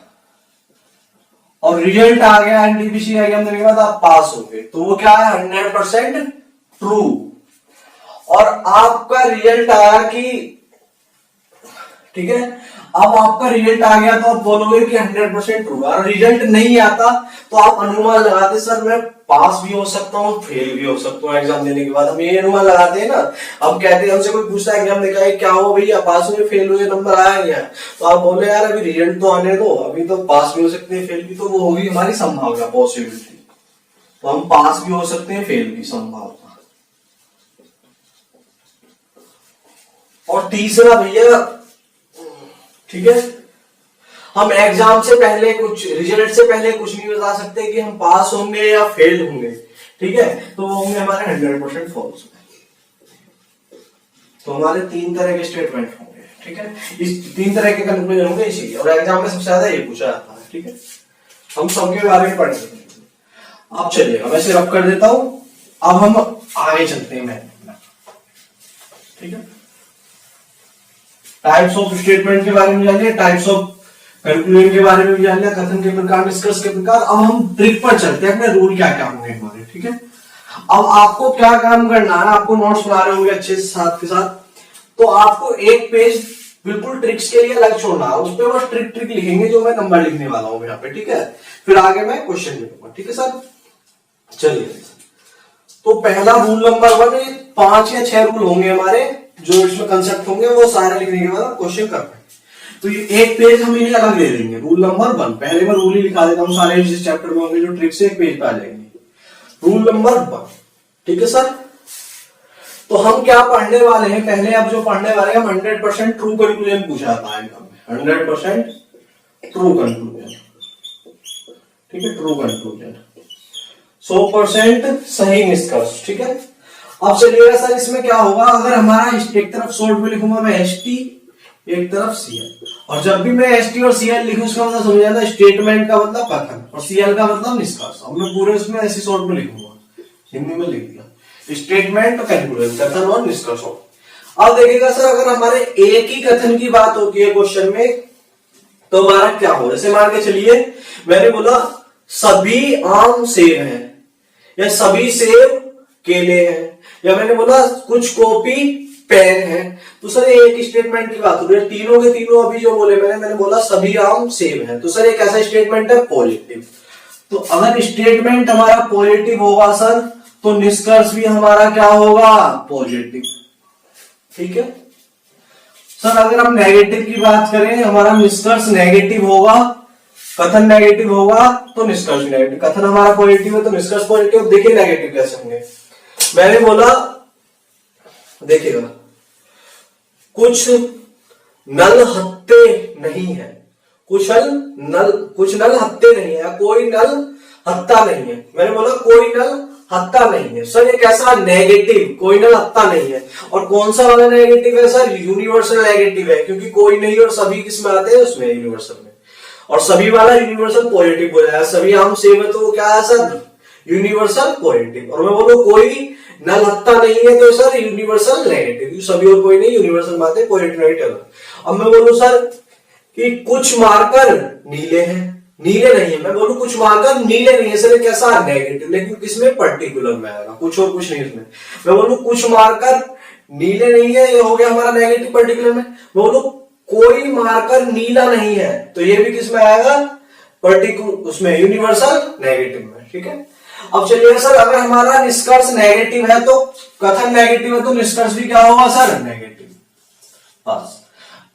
और रिजल्ट आ गया एनटीपीसी का एग्जाम देने के बाद आप पास हो गए, तो वो क्या है, 100% ट्रू। और आपका रिजल्ट आया कि, ठीक है, अब आपका रिजल्ट आ गया तो आप बोलोगे कि 100% ट्रू। और रिजल्ट नहीं आता तो आप अनुमान लगाते, सर मैं पास भी हो सकता हूँ, फेल भी हो सकता हूँ एग्जाम देने के बाद, हम ये अनुमान लगाते हैं ना। अब कहते हैं, हमसे कोई पूछता है एग्जाम देखा है क्या हो भैया, पास हुए फेल हुए, नंबर आया नहीं आया, तो आप बोले यार अभी रिजल्ट तो आने दो, अभी तो पास भी हो सकते हैं फेल भी, तो वो होगी हमारी संभावना, पॉसिबिलिटी। तो हम पास भी हो सकते हैं, फेल भी, संभावना। और तीसरा भैया, ठीक है, हम एग्जाम से पहले कुछ, रिजल्ट से पहले कुछ नहीं बता सकते कि हम पास होंगे या फेल होंगे। ठीक है, तो वो होंगे हमारे 100% फॉल्स। तो हमारे तीन तरह के स्टेटमेंट होंगे। ठीक है, इस तीन तरह के कंक्लूजन होंगे इसी, और एग्जाम में सबसे ज्यादा ये पूछा जाता है। ठीक है, हम सबके बारे में पढ़ेंगे। अब चलिएगा, मैं सिर्फ कर देता हूं, अब हम आगे चलते हैं। मैं, ठीक है, टाइप्स ऑफ स्टेटमेंट के बारे में जान लिया, टाइप्स ऑफ कंक्लूजन के बारे में भी जान लिया, कथन के प्रकार, निष्कर्ष के प्रकार। अब हम ट्रिक पर चलते हैं, अपने रूल क्या क्या होंगे हमारे। ठीक है, अब आपको क्या काम करना है, आपको नोट्स बना रहे होंगे अच्छे से साथ के साथ, तो आपको एक पेज बिल्कुल ट्रिक्स के लिए अलग छोड़ना है, उस पर बस ट्रिक लिखेंगे, जो मैं नंबर लिखने वाला हूं यहाँ पे। ठीक है, फिर आगे मैं क्वेश्चन लिखूंगा। ठीक है सर, चलिए, तो पहला रूल नंबर 1, 5 या 6 रूल होंगे हमारे, जो इसमें कंसेप्ट होंगे, वो सारे लिखने के बाद क्वेश्चन कर पाएंगे। तो ये एक पेज हम इन्हें अलग ले लेंगे। रूल नंबर 1, पहले मैं रूल ही लिखा देता हूं, सारे जिस चैप्टर में होंगे जो ट्रिक से एक पेज पे आ जाएंगे। रूल नंबर 1, ठीक है सर। तो हम क्या पढ़ने वाले हैं, पहले अब जो पढ़ने वाले हैं, 100% ट्रू कंक्लूजन पूछा था एग्जाम में, 100% ट्रू कंक्लूजन। ठीक है, ट्रू कंक्लूजन, 100% सही निष्कर्ष। ठीक है, अब चलिएगा सर, इसमें क्या होगा, अगर हमारा एक तरफ शॉर्ट में लिखूंगा मैं एसटी, एक तरफ सीएल, और जब भी मैं एसटी और सीएल लिखूं, उसका मतलब समझ जाता है स्टेटमेंट का मतलब कथन, और सीएल का मतलब निष्कर्ष। अब मैं पूरे उसमें ऐसे शॉर्ट में लिखूंगा, हिंदी में लिख दिया, स्टेटमेंट, कंक्लूजन, कथन और निष्कर्ष। अब देखिएगा सर, अगर हमारे एक ही कथन की बात होती है क्वेश्चन में, तो हमारा क्या हो, जैसे मान के चलिए मैंने बोला सभी आम सेब हैं, या सभी सेब केले हैं, या मैंने बोला कुछ कॉपी पेन है। तो सर एक स्टेटमेंट की बात हो रही है, तीनों के तीनों अभी जो बोले मैंने बोला सभी आम सेब हैं, तो सर एक ऐसा स्टेटमेंट है पॉजिटिव। तो अगर स्टेटमेंट हमारा पॉजिटिव होगा सर, तो निष्कर्ष भी हमारा क्या होगा, पॉजिटिव। ठीक है, सर अगर हम नेगेटिव की बात करें, हमारा निष्कर्ष नेगेटिव होगा, कथन नेगेटिव होगा तो निष्कर्ष नेगेटिव, कथन हमारा पॉजिटिव है तो निष्कर्ष पॉजिटिव। देखिए नेगेटिव कैसे होंगे, मैंने बोला देखिएगा, कुछ नल हत्ते नहीं है, कुछ नल हत्ते नहीं है, कोई नल हत्ता नहीं है। मैंने बोला कोई नल हत्ता नहीं है। सर ये कैसा नेगेटिव, कोई नल हत्ता नहीं है। और कौन सा वाला नेगेटिव है सर? यूनिवर्सल नेगेटिव है, क्योंकि कोई नहीं और सभी किसमें आते हैं? उसमें, यूनिवर्सल में। और सभी वाला यूनिवर्सल पॉजिटिव हो जाएगा, सभी हम सेम है तो क्या है सर? Universal positive. और मैं बोलूं कोई नल हत्ता नहीं है तो सर यूनिवर्सल नेगेटिव, सभी और कोई नहीं, यूनिवर्सल में आते हैं पॉजिटिव नेगेटिव। अब मैं बोलूं सर कि कुछ मार्कर नीले हैं, नीले नहीं है, मैं बोलूं कुछ मार्कर नीले नहीं है, सर कैसा? नेगेटिव, लेकिन किसमें? पर्टिकुलर में आएगा, कुछ और कुछ नहीं इसमें। मैं बोलूं कुछ मार्कर नीले नहीं है, ये हो गया हमारा नेगेटिव पर्टिकुलर में। मैं बोलूं कोई मार्कर नीला नहीं है, तो ये भी किसमें आएगा? पर्टिकुलर, उसमें यूनिवर्सल नेगेटिव में। ठीक है, अब चलिए सर अगर हमारा निष्कर्ष नेगेटिव है तो कथन नेगेटिव है तो निष्कर्ष भी क्या होगा सर? नेगेटिव। बस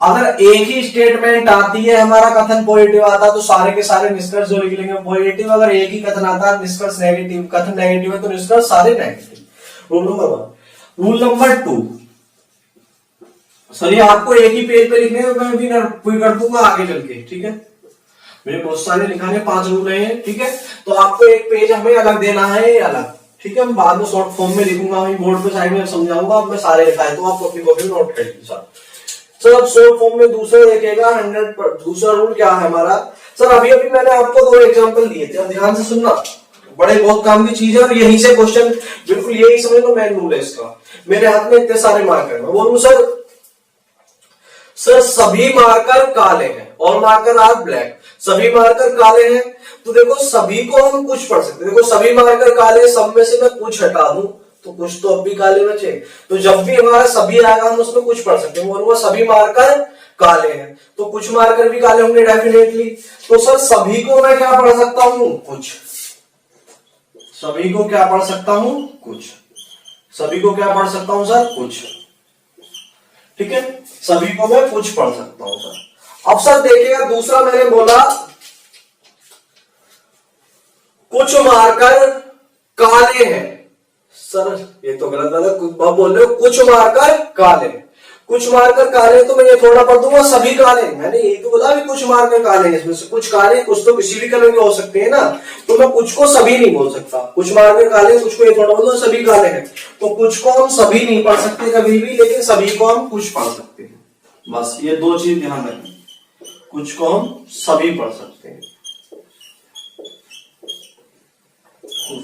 अगर एक ही स्टेटमेंट आती है हमारा कथन पॉजिटिव आता तो सारे के सारे निष्कर्ष जो लिख लेंगे पॉजिटिव। अगर एक ही कथन आता है निष्कर्ष नेगेटिव, कथन नेगेटिव है तो निष्कर्ष सारे negative. Rule number 1। Rule number 2, sir ये आपको एक ही पेज पे लिखने हैं, मैं भी कोई कर दूंगा आगे चल के। ठीक है, मेरे बहुत सारे लिखाने 5 रूल हैं। ठीक है, तो आपको एक पेज हमें अलग देना है, अलग। ठीक है, मैं बाद में शॉर्ट फॉर्म में लिखूंगा, वही बोर्ड पे साइड में समझाऊंगा। अब मैं सारे लिखाए तो आप अपनी कॉपी में नोट कर लीजिए सर। सर अब शॉर्ट फॉर्म में दूसरा देखेगा 100। दूसरा रूल क्या है हमारा? सर अभी अभी मैंने आपको 2 एग्जांपल दिए थे, ध्यान से सुनना, बड़े बहुत काम की चीज है और यहीं से क्वेश्चन, बिल्कुल यही समझ लो मेन रूल है इसका। मेरे हाथ में इतने सारे मार्कर है, मैं बोलूं सर सभी मार्कर काले हैं, और मार्कर आर ब्लैक। सभी मार्कर काले हैं तो देखो सभी को हम कुछ पढ़ सकते हैं। देखो सभी मार्कर काले, सब में से मैं कुछ हटा दूं तो कुछ तो अब भी काले बचे, तो जब भी हमारा सभी आएगा हम उसमें कुछ पढ़ सकते हैं। बोलूंगा सभी मार्कर काले हैं तो कुछ मार्कर भी काले होंगे डेफिनेटली। तो सर सभी को मैं क्या पढ़ सकता हूं? कुछ। सभी को क्या पढ़ सकता हूं? कुछ। सभी को क्या पढ़ सकता हूं सर? कुछ। ठीक है, सभी को मैं कुछ पढ़ सकता हूं सर। अब सर देखिएगा दूसरा मैंने बोला कुछ मार्कर काले हैं। सर ये तो गलत बात है, आप बोल रहे हो कुछ मार्कर काले, कुछ मार्कर काले, तो मैं ये थोड़ा पढ़ दूंगा सभी काले। मैंने यही तो बोला भी कुछ मार्कर काले हैं, इसमें से कुछ काले, कुछ तो किसी भी कलर के हो सकते हैं ना, तो मैं कुछ को सभी नहीं बोल सकता। कुछ मार्कर काले, कुछ को ये थोड़ा बोल दो सभी काले हैं, तो कुछ को हम सभी नहीं पढ़ सकते कभी भी, लेकिन सभी को हम कुछ पढ़ सकते हैं। बस ये 2 चीज ध्यान रखें, कुछ को हम सभी पढ़ सकते हैं,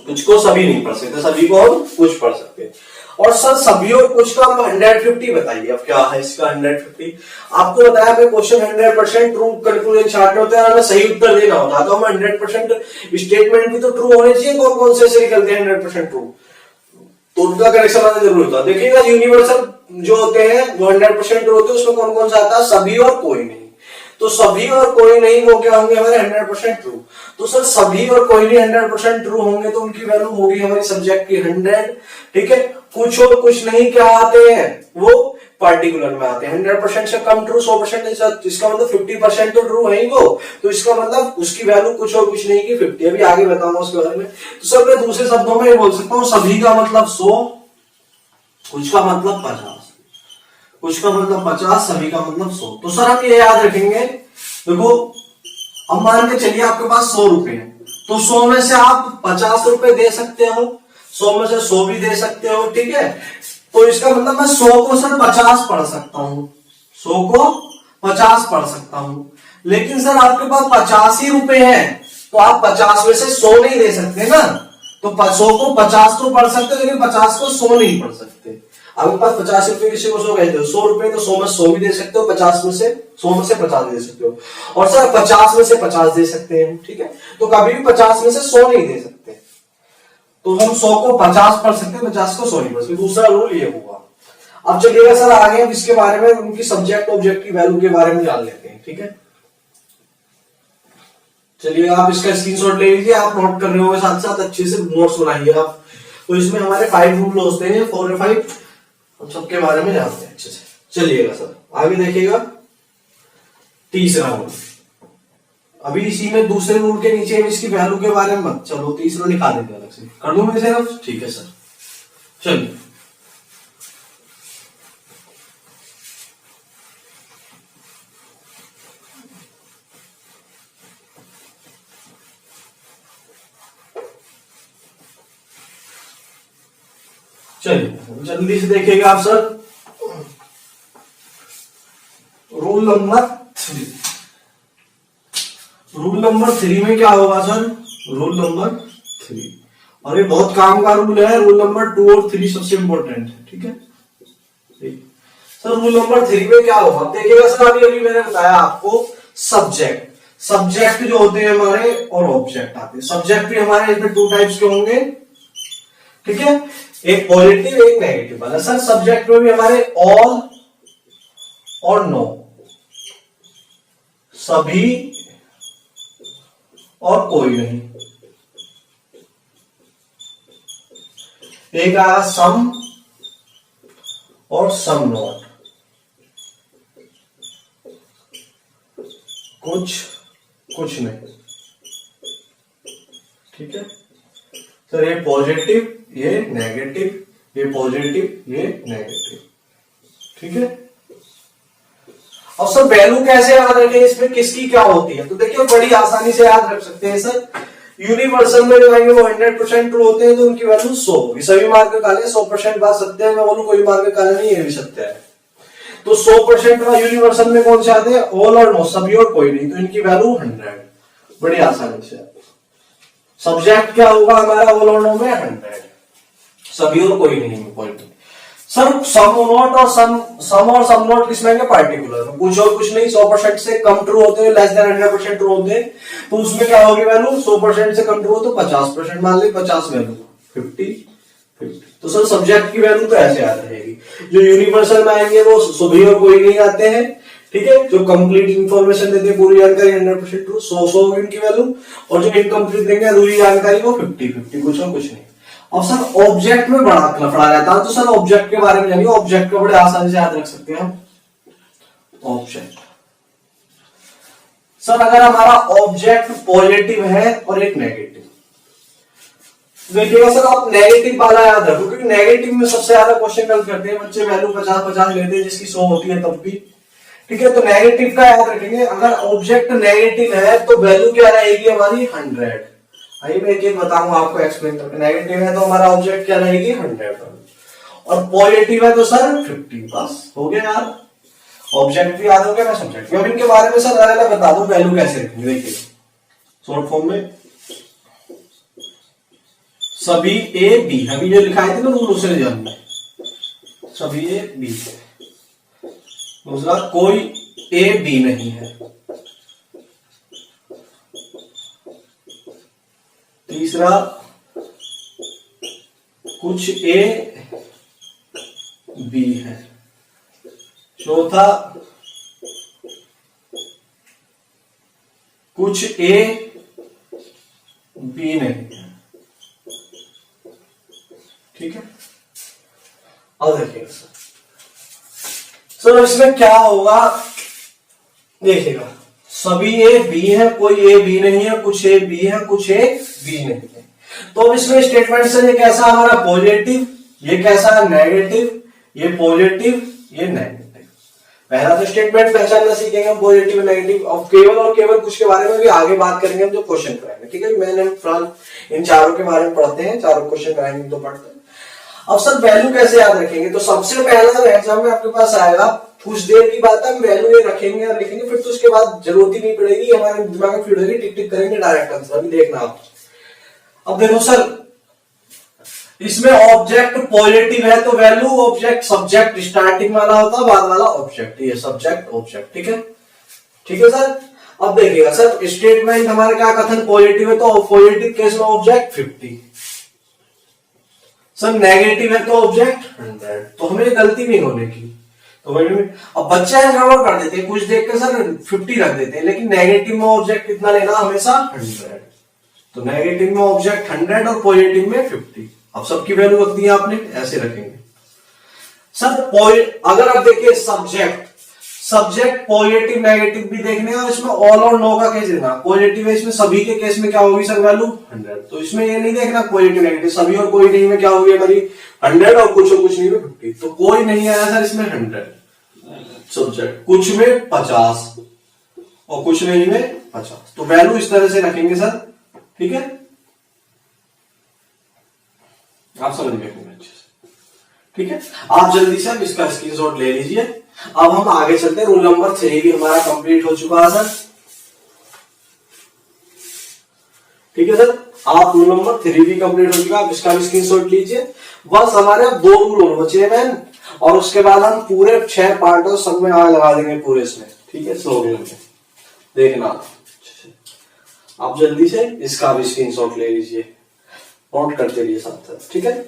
कुछ को सभी नहीं पढ़ सकते, सभी को हम कुछ पढ़ सकते हैं। और सर सभी और कुछ का 150 बताइए। अब क्या है इसका 150? आपको बताया मैं क्वेश्चन 100% ट्रू कंक्लूजन छाटने होते हैं, हमें सही उत्तर देना होता है, तो हमें 100% स्टेटमेंट भी तो ट्रू होने चाहिए। कौन कौन से ऐसे निकलते हैं 100% ट्रू, तो उनका करेक्शन आना जरूरी होता है। देखिएगा यूनिवर्सल जो होते हैं वो 100% ट्रू होते हैं, उसमें कौन कौन सा आता है? सभी और कोई नहीं। तो सभी और कोई नहीं वो क्या होंगे हमारे? 100% ट्रू। तो सर सभी और कोई नहीं 100% ट्रू होंगे तो उनकी वैल्यू होगी हमारी सब्जेक्ट की 100। ठीक है, कुछ और कुछ नहीं क्या आते हैं? वो पर्टिकुलर में आते हैं। 100% से कम ट्रू 100% इसका मतलब 50% तो ट्रू है ही वो, तो इसका मतलब उसकी वैल्यू कुछ और कुछ नहीं की 50। अभी आगे बताऊंगा उसके बारे में। तो सर मैं दूसरे शब्दों में ये बोल सकता हूँ सभी का मतलब 100, कुछ का मतलब 50, कुछ का मतलब 50, सभी का मतलब 100। तो सर हम ये याद रखेंगे, देखो अब मान के चलिए आपके पास 100 रुपए है, तो 100 में से आप 50 रुपए दे सकते हो, 100 में से 100 भी दे सकते हो। ठीक है, तो इसका मतलब मैं 100 को सर 50 पढ़ सकता हूं, 100 को 50 पढ़ सकता हूं। लेकिन सर आपके पास 50 ही रुपए हैं, तो आप 50 में से 100 नहीं दे सकते ना, तो 100 को 50 तो पढ़ सकते हो, लेकिन 50 को 100 नहीं पढ़ सकते। आपके पास 50 रुपए, किसी को 100 कहते हो, 100 रुपए तो 100 में 100 भी दे सकते हो, 50 में से 100 में से 50 दे सकते हो, और सर 50 में से 50 दे सकते हैं। ठीक है, तो कभी भी 50 में से 100 नहीं दे सकते, तो हम 100 को 50 पढ़ सकते हैं, 50 को 100 नहीं पढ़ सकते। दूसरा रूल ये हुआ। अब चलिएगा सर आगे हम इसके बारे में, उनकी सब्जेक्ट ऑब्जेक्ट की वैल्यू के बारे में जान लेते हैं। ठीक है, चलिए आप इसका स्क्रीनशॉट ले लीजिए, आप नोट कर रहे हो साथ साथ अच्छे से नोट्स बनाइए आप। तो इसमें हमारे 5 रूल होते हैं, 4 और 5, हम सबके बारे में जानते हैं अच्छे से। चलिएगा सर आगे देखिएगा तीसरा रूल। अभी इसी में दूसरे रूल के नीचे इसकी वैल्यू के बारे में मत, चलो तीसरा लिखा देते अलग से, कर दूं मैं सिर्फ, ठीक है सर। चलिए चलिए जल्दी से देखिएगा आप sir. Rule number 3, rule number 3 में क्या होगा सर? रूल नंबर 3, और ये बहुत काम का रूल है। रूल नंबर 2 और 3 सबसे इंपॉर्टेंट है, ठीक है सर। रूल नंबर 3 में क्या होगा देखिएगा सर। अभी मैंने बताया आपको सब्जेक्ट जो होते हैं हमारे और ऑब्जेक्ट आते हैं। सब्जेक्ट भी हमारे इसमें 2 टाइप्स के होंगे, ठीक है, एक पॉजिटिव एक नेगेटिव वाला। सर सब्जेक्ट में भी हमारे ऑल और नो, सभी और कोई नहीं। एक आया सम और सम नॉट, कुछ नहीं, ठीक है सर। ये पॉजिटिव ये नेगेटिव, ये पॉजिटिव ये नेगेटिव, ठीक है। और सर वैल्यू कैसे याद रखें, इसमें किसकी क्या होती है? तो देखिए बड़ी आसानी से याद रख सकते हैं सर। यूनिवर्सल में जो आएंगे वो 100% ट्रू होते हैं, तो उनकी वैल्यू 100 होगी। सभी मार्कर काले, 100% बात सत्य है। मैं बोलूं कोई मार्कर काला नहीं, ये भी सत्य है। तो 100% का यूनिवर्सल में कौन से आते हैं? ऑल और नो, सभी और कोई नहीं, तो इनकी वैल्यू 100। बड़ी आसानी से। सब्जेक्ट क्या होगा हमारा? ऑल और नो में 100, सभी और कोई नहीं, कोई नहीं। सर सम नॉट और सम नॉट किसमें आएंगे? पार्टिकुलर में, कुछ और कुछ नहीं। 100% से कम ट्रू होते हैं, लेस देन 100% ट्रू होते हैं, तो उसमें क्या होगी वैल्यू? 100% से कम ट्रू हो तो 50%, मान ली 50 वैल्यू 50। तो सर सब्जेक्ट की वैल्यू तो ऐसे आ रहेगी। जो यूनिवर्सल में आएंगे वो सभी और कोई नहीं आते हैं, ठीक है। जो कंप्लीट इंफॉर्मेशन देते हैं, पूरी जानकारी 100% ट्रू, 100 होगी उनकी वैल्यू। और जो इनकम्प्लीट देंगे अधूरी जानकारी वो 50, कुछ और कुछ नहीं। और सर ऑब्जेक्ट में बड़ा लफड़ा रहता है, तो सर ऑब्जेक्ट के बारे में जानिए। ऑब्जेक्ट को बड़े आसानी से याद रख सकते हैं हम। ऑब्जेक्ट सर अगर हमारा ऑब्जेक्ट पॉजिटिव है और एक नेगेटिव, देखिएगा सर आप नेगेटिव वाला याद रखो, क्योंकि नेगेटिव में सबसे ज्यादा क्वेश्चन कल करते हैं बच्चे। वैल्यू 50-50 लेते हैं, जिसकी 100 होती है तब भी, ठीक है। तो नेगेटिव का याद रखेंगे। अगर ऑब्जेक्ट नेगेटिव है तो वैल्यू क्या रहेगी हमारी? 100। आइए मैं एक बताऊंगा आपको एक्सप्लेन करके। नेगेटिव है तो हमारा ऑब्जेक्ट क्या रहेगी? 100, और पॉजिटिव है तो सर 50। बस हो गया यार, ऑब्जेक्ट भी याद हो गया ना, सब्जेक्ट भी। अब इनके बारे में सर अलग बता दो वैल्यू कैसे रखेंगे। देखिए शॉर्ट फॉर्म में सभी ए बी, अभी जो लिखा है ना रूल उसे जानना है। सभी ए बी, दूसरा कोई ए बी नहीं है, तीसरा कुछ ए बी है, चौथा कुछ ए बी नहीं है, ठीक है। अब देखिएगा सर इसमें क्या होगा, देखिएगा सभी ए बी है, कोई ए बी नहीं है, कुछ ए बी है, कुछ ए बी नहीं है। तो अब इसमें स्टेटमेंट सर ये कैसा हमारा? पॉजिटिव, ये कैसा है? नेगेटिव, ये पॉजिटिव, ये नेगेटिव। पहला तो स्टेटमेंट पहचानना सीखेंगे हम, पॉजिटिव नेगेटिव। और केवल कुछ के बारे में भी आगे बात करेंगे हम, जो क्वेश्चन कराएंगे, ठीक है। मैंने फिलहाल इन चारों के बारे में पढ़ते हैं, चारों क्वेश्चन कराएंगे तो पढ़ते हैं। अब सर वैल्यू कैसे याद रखेंगे? तो सबसे पहला एग्जाम में आपके पास आएगा, कुछ देर की बात है, हम वैल्यू ये रखेंगे और लिखेंगे, फिर तो उसके बाद जरूरत ही नहीं पड़ेगी, हमारे दिमाग में फिट होगी, टिक टिक करेंगे, डायरेक्ट आंसर। अभी देखना आप। अब देखो सर इसमें ऑब्जेक्ट पॉजिटिव है तो वैल्यू ऑब्जेक्ट, सब्जेक्ट स्टार्टिंग वाला होता है, बाद वाला ऑब्जेक्ट, ये सब्जेक्ट ऑब्जेक्ट, ठीक है, ठीक है सर। अब देखिएगा सर स्टेटमेंट हमारे क्या कथन? पॉजिटिव है तो पॉजिटिव केस में ऑब्जेक्ट 50, सर नेगेटिव है तो ऑब्जेक्ट 100। तो हमें गलती नहीं होने की। तो अब बच्चे गड़बड़ कर देते हैं, कुछ देख के सर 50 रख देते हैं, लेकिन नेगेटिव में ऑब्जेक्ट कितना लेना? हमेशा 100। तो नेगेटिव में ऑब्जेक्ट 100 और पॉजिटिव में 50। अब सबकी वैल्यू रख दी आपने, ऐसे रखेंगे। सर अगर आप देखिए सब्जेक्ट पॉजिटिव नेगेटिव भी देखने और इसमें ऑल और नो का केस देखना। पॉजिटिव है इसमें सभी के केस में क्या होगी सर वैल्यू 100, तो इसमें ये नहीं देखना पॉजिटिव नेगेटिव, सभी और कोई नहीं में क्या होगी हमारी 100 और कुछ नहीं में 50, तो कोई नहीं आया सर इसमें 100 सब्जेक्ट, कुछ में 50 और कुछ नहीं में 50, तो वैल्यू इस तरह से रखेंगे सर, ठीक है, आप समझ गए अच्छे से, ठीक है। आप जल्दी से अब इसका स्क्रीनशॉट ले लीजिए। अब हम आगे चलते हैं, रूल नंबर 3 भी हमारा कंप्लीट हो चुका है सर, ठीक है सर। आप रूल नंबर 3 भी कंप्लीट हो चुका है, आप इसका भी स्क्रीनशॉट लीजिए। बस हमारे अब 2 रूल बचे हैं मैन, और उसके बाद हम पूरे 6 पार्टों सब में आग लगा देंगे पूरे इसमें, ठीक है, स्लोगन में देखना। आप जल्दी से इसका भी स्क्रीनशॉट ले लीजिए, नोट करते रहिए साथ साथ, ठीक है।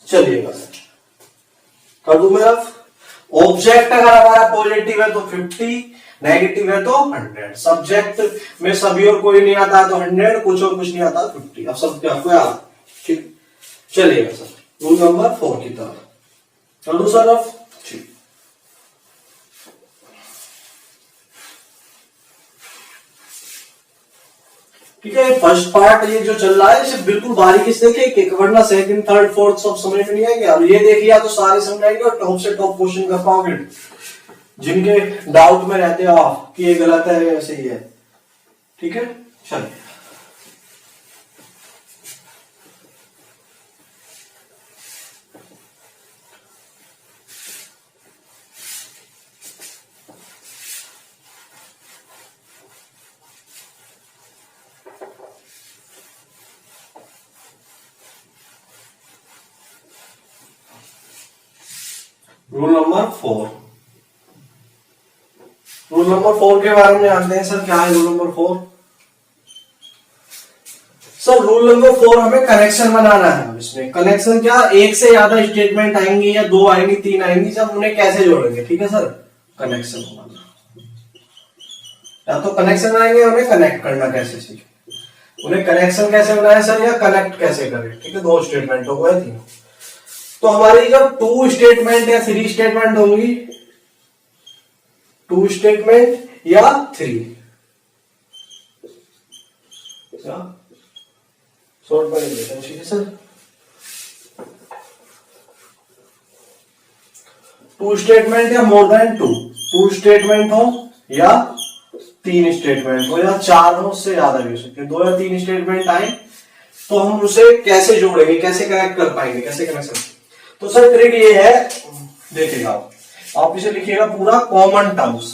चलिएगा सर, कर दूं मैं। ऑब्जेक्ट अगर हमारा पॉजिटिव है तो 50, नेगेटिव है तो 100, सब्जेक्ट में सभी और कोई नहीं आता है तो 100, कुछ और कुछ नहीं आता है 50। अब सब आपको याद, ठीक। चलिएगा सर, रूल नंबर 4 की तरफ कर दूं सर अब, ठीक। ठीक है, फर्स्ट पार्ट ये जो चल रहा है इसे बिल्कुल बारीकी से देखिए, वरना सेकंड थर्ड फोर्थ सब समझ में नहीं आएंगे। अब ये देख लिया तो सारे समझाएंगे और टॉप से टॉप क्वेश्चन कर पाओगे। जिनके डाउट में रहते हो आप कि ये गलत है या सही है, ठीक है। चलिए रूल नंबर 4, रूल नंबर 4 के बारे में जानते हैं सर, क्या है rule number 4? Sir rule number 4 हमें कनेक्शन बनाना है। इसमें कनेक्शन क्या, एक से ज्यादा स्टेटमेंट आएंगी या 2 आएंगी 3 आएंगी, जब उन्हें कैसे जोड़ेंगे, ठीक है सर। कनेक्शन बनाना, या तो कनेक्शन आएंगे, उन्हें कनेक्ट करना कैसे सीखें, उन्हें कनेक्शन कैसे बनाए सर, या कनेक्ट कैसे करें, ठीक है। 2 स्टेटमेंटों को या 3, तो हमारी जब 2 स्टेटमेंट या 3 स्टेटमेंट होंगी, 2 स्टेटमेंट या 3, शॉर्ट में लेते हैं, ठीक है सर। 2 स्टेटमेंट या मोर देन 2 स्टेटमेंट हो या 3 स्टेटमेंट हो या 4 हो, उससे ज्यादा भी हो सकते हैं। 2 या 3 स्टेटमेंट आए तो हम उसे कैसे जोड़ेंगे, कैसे कनेक्ट कर पाएंगे, कैसे कनेक्शन। तो सर ट्रिक ये है, देखिएगा आप इसे लिखिएगा पूरा, कॉमन टर्म्स,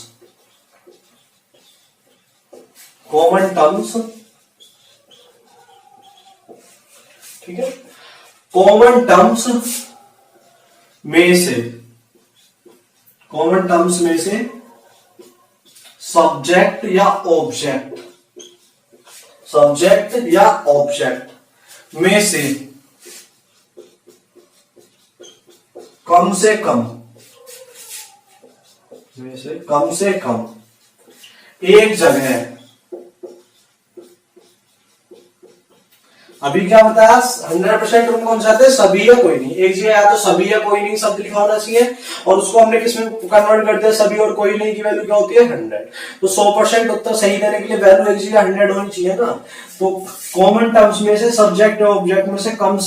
कॉमन टर्म्स, ठीक है। कॉमन टर्म्स में से, कॉमन टर्म्स में से सब्जेक्ट या ऑब्जेक्ट, सब्जेक्ट या ऑब्जेक्ट में से कम से कम एक जगह, अभी क्या बताया 100% रूम कौन चाहते हैं, सभी या कोई नहीं। एक जगह या तो सभी या कोई नहीं शब्द लिखा होना चाहिए, और उसको हमने किसमें कन्वर्ट करते हैं, सभी और कोई नहीं की वैल्यू क्या होती है 100। तो 100% उत्तर सही देने के लिए वैल्यू एक जगह 100 होनी चाहिए ना। तो कॉमन टर्म्स में से सब्जेक्ट और ऑब्जेक्ट में से कम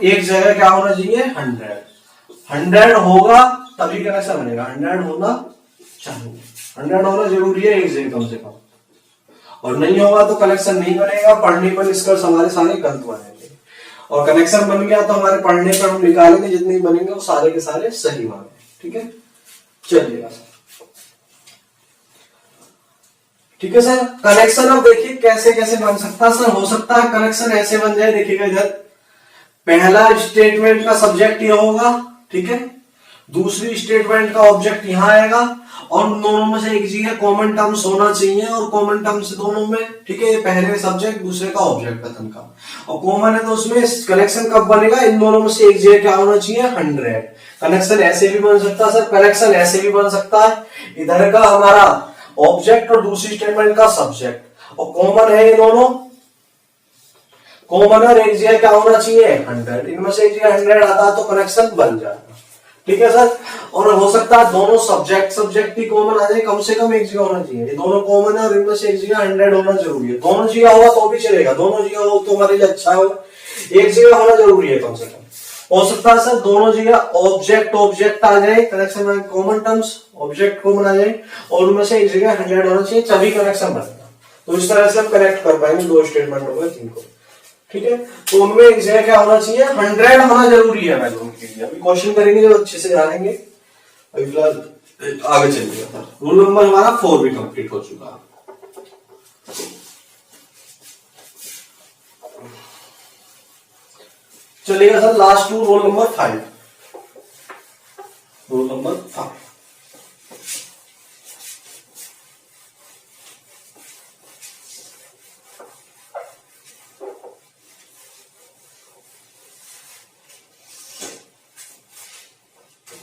एक जगह क्या होना चाहिए 100 होगा तभी कनेक्शन बनेगा। 100 होना चाहिए, 100 होना जरूरी है एक जगह कम से कम, और नहीं होगा तो कनेक्शन नहीं बनेगा। पढ़ने पर निष्कर्ष हमारे सारे गलत बनेंगे, और कनेक्शन बन गया तो हमारे पढ़ने पर हम निकालेंगे जितने बनेंगे वो सारे के सारे सही माने, ठीक है। चलिएगा सर, ठीक है सर। कनेक्शन अब देखिए कैसे कैसे बन सकता है सर। हो सकता है कनेक्शन ऐसे बन जाए, देखिएगा इधर पहला स्टेटमेंट का सब्जेक्ट ये होगा, ठीक है, दूसरी स्टेटमेंट का ऑब्जेक्ट यहां आएगा, और दोनों में से एक जगह कॉमन टर्म्स होना चाहिए, और कॉमन टर्म्स दोनों में, ठीक है, पहले सब्जेक्ट दूसरे का ऑब्जेक्ट कथन का, और कॉमन है तो उसमें कनेक्शन कब बनेगा, इन दोनों में से एक जगह क्या होना चाहिए 100। कनेक्शन ऐसे भी बन सकता है सर, कनेक्शन ऐसे भी बन सकता है, इधर का हमारा ऑब्जेक्ट और दूसरी स्टेटमेंट का सब्जेक्ट, और कॉमन है ये दोनों, कॉमन और एक जगह क्या होना चाहिए 100, इनमें से एक जगह 100 आता है तो कनेक्शन बन जाएगा, ठीक है सर। और हो सकता है दोनों सब्जेक्ट ही कॉमन आ जाए, कम से कम एक जगह होना चाहिए। ये दोनों कॉमन है और इनमें से एक जगह 100 होना जरूरी है। दोनों जगह हुआ तो भी चलेगा, दोनों जगह हो तो हमारे लिए अच्छा होगा, एक जगह होना जरूरी है कम से कम। हो सकता है सर दोनों जगह ऑब्जेक्ट आ जाए कनेक्शन में, कॉमन टर्म्स ऑब्जेक्ट कॉमन आ जाए और उनमें से एक जगह 100 होना चाहिए, तभी कनेक्शन बनेगा। तो इस तरह से हम कनेक्ट कर पाएंगे दो स्टेटमेंट हो तीन को। ठीक है, तो उनमें एक जगह क्या होना चाहिए, 100 होना जरूरी है वैल्यू के लिए। अभी क्वेश्चन करेंगे जो अच्छे से जानेंगे। अभी फिलहाल आगे चलिएगा। रूल नंबर हमारा 4 भी कंप्लीट हो चुका है। चलिएगा sir last two, roll number 5। Roll number 5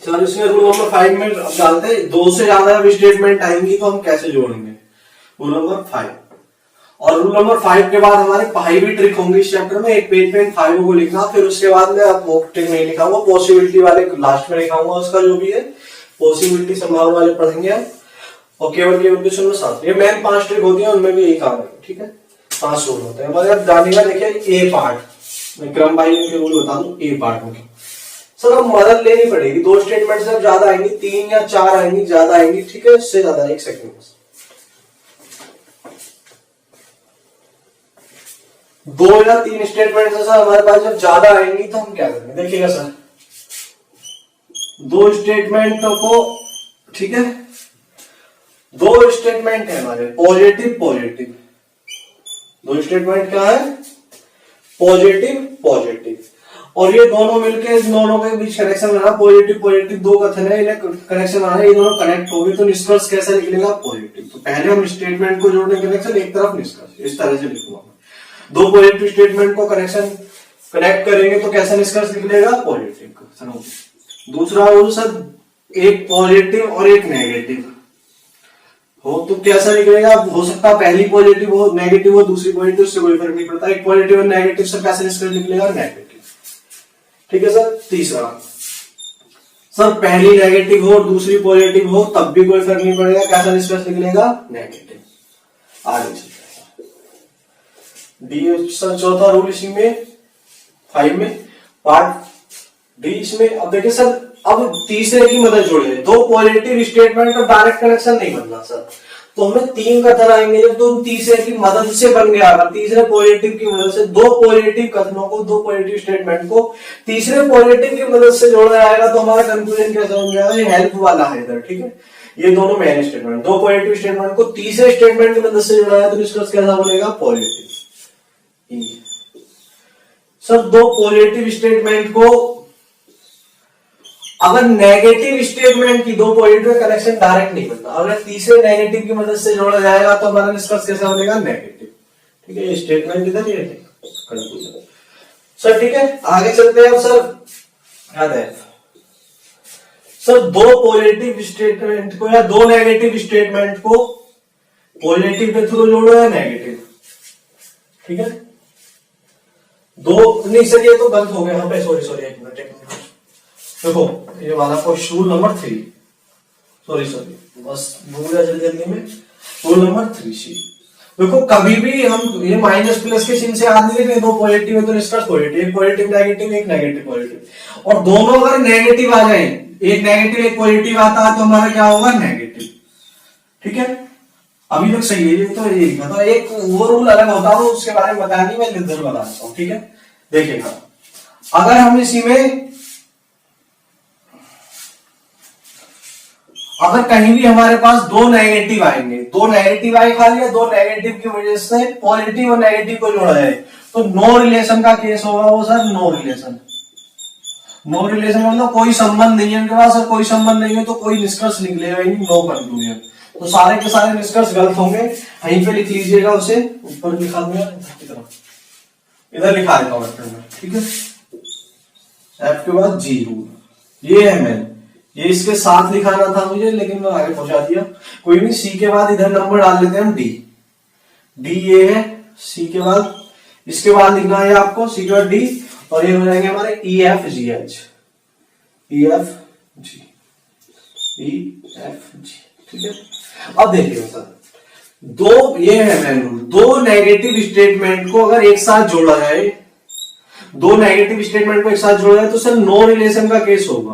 sir, इसमें रूल नंबर 5 में अब जानते हैं दो से ज्यादा स्टेटमेंट आएंगी तो हम कैसे जोड़ेंगे। रूल नंबर 5, और रूल नंबर 5 के बाद हमारे पाई भी ट्रिक होंगी इस चैप्टर में। एक पेज पे 5 को लिखना, फिर उसके बाद में आप वो ट्रिक नहीं लिखाऊंगा, पॉसिबिलिटी वाले लास्ट में लिखाऊंगा। उसका जो भी है पॉसिबिलिटी संभावना वाले पढ़ेंगे हम, और केवल क्वेश्चन में 7। ये मेन 5 ट्रिक होती है, उनमें भी यही काम है। ठीक है, 5 रूल होते हैं हमारे। अब जानेगा देखिए ए पार्ट, मैं क्रम बाई के रूल बता दूं। ए पार्ट में सर अब मदद लेनी पड़ेगी, दो स्टेटमेंट से ज्यादा आएंगी, 3 या 4 आएंगी, ज्यादा आएंगी। ठीक है, इससे ज्यादा 1 सेकंड में 2 या 3 स्टेटमेंट से हमारे पास जब ज्यादा आएंगी तो हम क्या करेंगे, देखिएगा सर। 2 स्टेटमेंट को, ठीक है, 2 स्टेटमेंट है हमारे पॉजिटिव पॉजिटिव। 2 स्टेटमेंट क्या है, पॉजिटिव पॉजिटिव, और ये दोनों मिलकर इन दोनों के बीच कनेक्शन बना। पॉजिटिव पॉजिटिव 2 कथन है, इन्हें कनेक्शन बना, ये दोनों कनेक्ट हो गए तो निष्कर्ष कैसा निकलेगा, पॉजिटिव। तो पहले हम स्टेटमेंट को जोड़ने कनेक्शन, एक तरफ निष्कर्ष, इस तरह से लिखूंगा। 2 पॉजिटिव स्टेटमेंट को कनेक्ट करेंगे तो कैसा निष्कर्ष निकलेगा, पॉजिटिव। दूसरा रूल सर, एक पॉजिटिव और एक नेगेटिव हो तो कैसा निकलेगा। हो सकता है पहली पॉजिटिव हो, नेगेटिव हो, दूसरी पॉजिटिव, से कोई फर्क नहीं पड़ता। एक पॉजिटिव और नेगेटिव से कैसा निष्कर्ष निकलेगा, नेगेटिव। ठीक है सर। तीसरा सर, पहली नेगेटिव हो दूसरी पॉजिटिव हो तब भी कोई फर्क नहीं पड़ेगा, कैसा निष्कर्ष निकलेगा, नेगेटिव। आगे चलते डी सर, चौथा रूल इसी में 5 में पार्ट डी इसमें। अब देखिए सर, अब तीसरे की मदद जोड़े, 2 पॉजिटिव स्टेटमेंट का डायरेक्ट कनेक्शन नहीं बनना सर, तो हमें 3 कथन आएंगे। जब तो तीसरे की मदद से बन गया, अगर तीसरे पॉजिटिव की मदद से 2 पॉजिटिव कथनों को, 2 पॉजिटिव स्टेटमेंट को तीसरे पॉजिटिव की मदद से जोड़ा जाएगा तो हमारा कंक्लूजन कैसा बन जाएगा, ये हेल्प वाला है इधर। ठीक है, ये दोनों मेन स्टेटमेंट, 2 पॉजिटिव स्टेटमेंट को तीसरे स्टेटमेंट की मदद से जोड़ा जाए तो निष्कर्ष कैसा बनेगा, पॉजिटिव। सर 2 पॉजिटिव स्टेटमेंट को अगर नेगेटिव स्टेटमेंट की, 2 पॉजिटिव कनेक्शन डायरेक्ट नहीं बनता, अगर तीसरे नेगेटिव की मदद से जोड़ा जाएगा तो हमारा निष्कर्ष कैसा बनेगा, नेगेटिव। ठीक है, ये स्टेटमेंट इधर ही कंक्लूजन सर। ठीक है, आगे चलते हैं। सर याद है सर, 2 पॉजिटिव स्टेटमेंट को या 2 नेगेटिव स्टेटमेंट को पॉजिटिव के थ्रू जोड़ो या नेगेटिव। ठीक है, 2 नहीं सर, ये तो गलत हो गया यहाँ पे, सॉरी एक मिनट। देखो ये वाला क्वेश्चन रूल नंबर 3, सॉरी बस भूल गया जल्दी में। रूल नंबर 3 सी, देखो कभी भी हम ये माइनस प्लस के चिन्ह से याद नहीं रखेंगे। 2 पॉजिटिव है तो निष्कर्ष पॉजिटिव, एक पॉजिटिव नेगेटिव, एक नेगेटिव पॉजिटिव, और दोनों अगर नेगेटिव आ जाए, एक नेगेटिव एक पॉजिटिव आता है तो हमारा क्या होगा, नेगेटिव। ठीक है, अभी तक सही है। ये तो यही था, एक वो रूल अलग होता है, उसके बारे में बताया नहीं, मैं इधर बता देता हूँ। ठीक है, देखिएगा, अगर हम इसी में अगर कहीं भी हमारे पास 2 नेगेटिव आएंगे, 2 नेगेटिव आए खाली, 2 नेगेटिव की वजह से पॉजिटिव और नेगेटिव को जोड़ा जाए तो नो रिलेशन का केस होगा वो sir, no relation. No relation मतलब कोई संबंध नहीं है उनके पास, और कोई संबंध नहीं है तो कोई निष्कर्ष निकलेगा ही नहीं, नो कंक्लूजन। तो सारे के सारे निष्कर्ष गलत होंगे। यहीं पे लिख लीजिएगा, उसे ऊपर लिखा दूंगा, इधर लिखा देता हूँ। ठीक है, एफ के बाद जी रूल, ये है मैंने, ये इसके साथ लिखाना था मुझे लेकिन मैं आगे पहुंचा दिया, कोई नहीं। सी के बाद इधर नंबर डाल देते हैं हम, डी ये है, सी के बाद इसके बाद लिखना है आपको, सी के बाद डी, और ये हो जाएंगे हमारे E F G H, E F G, E F G, ठीक है। अब देखिए सर, दो ये है मैन रूल, दो नेगेटिव स्टेटमेंट को अगर एक साथ जोड़ा जाए, दो नेगेटिव स्टेटमेंट को एक साथ जोड़ा जाए तो सर नो रिलेशन का केस होगा,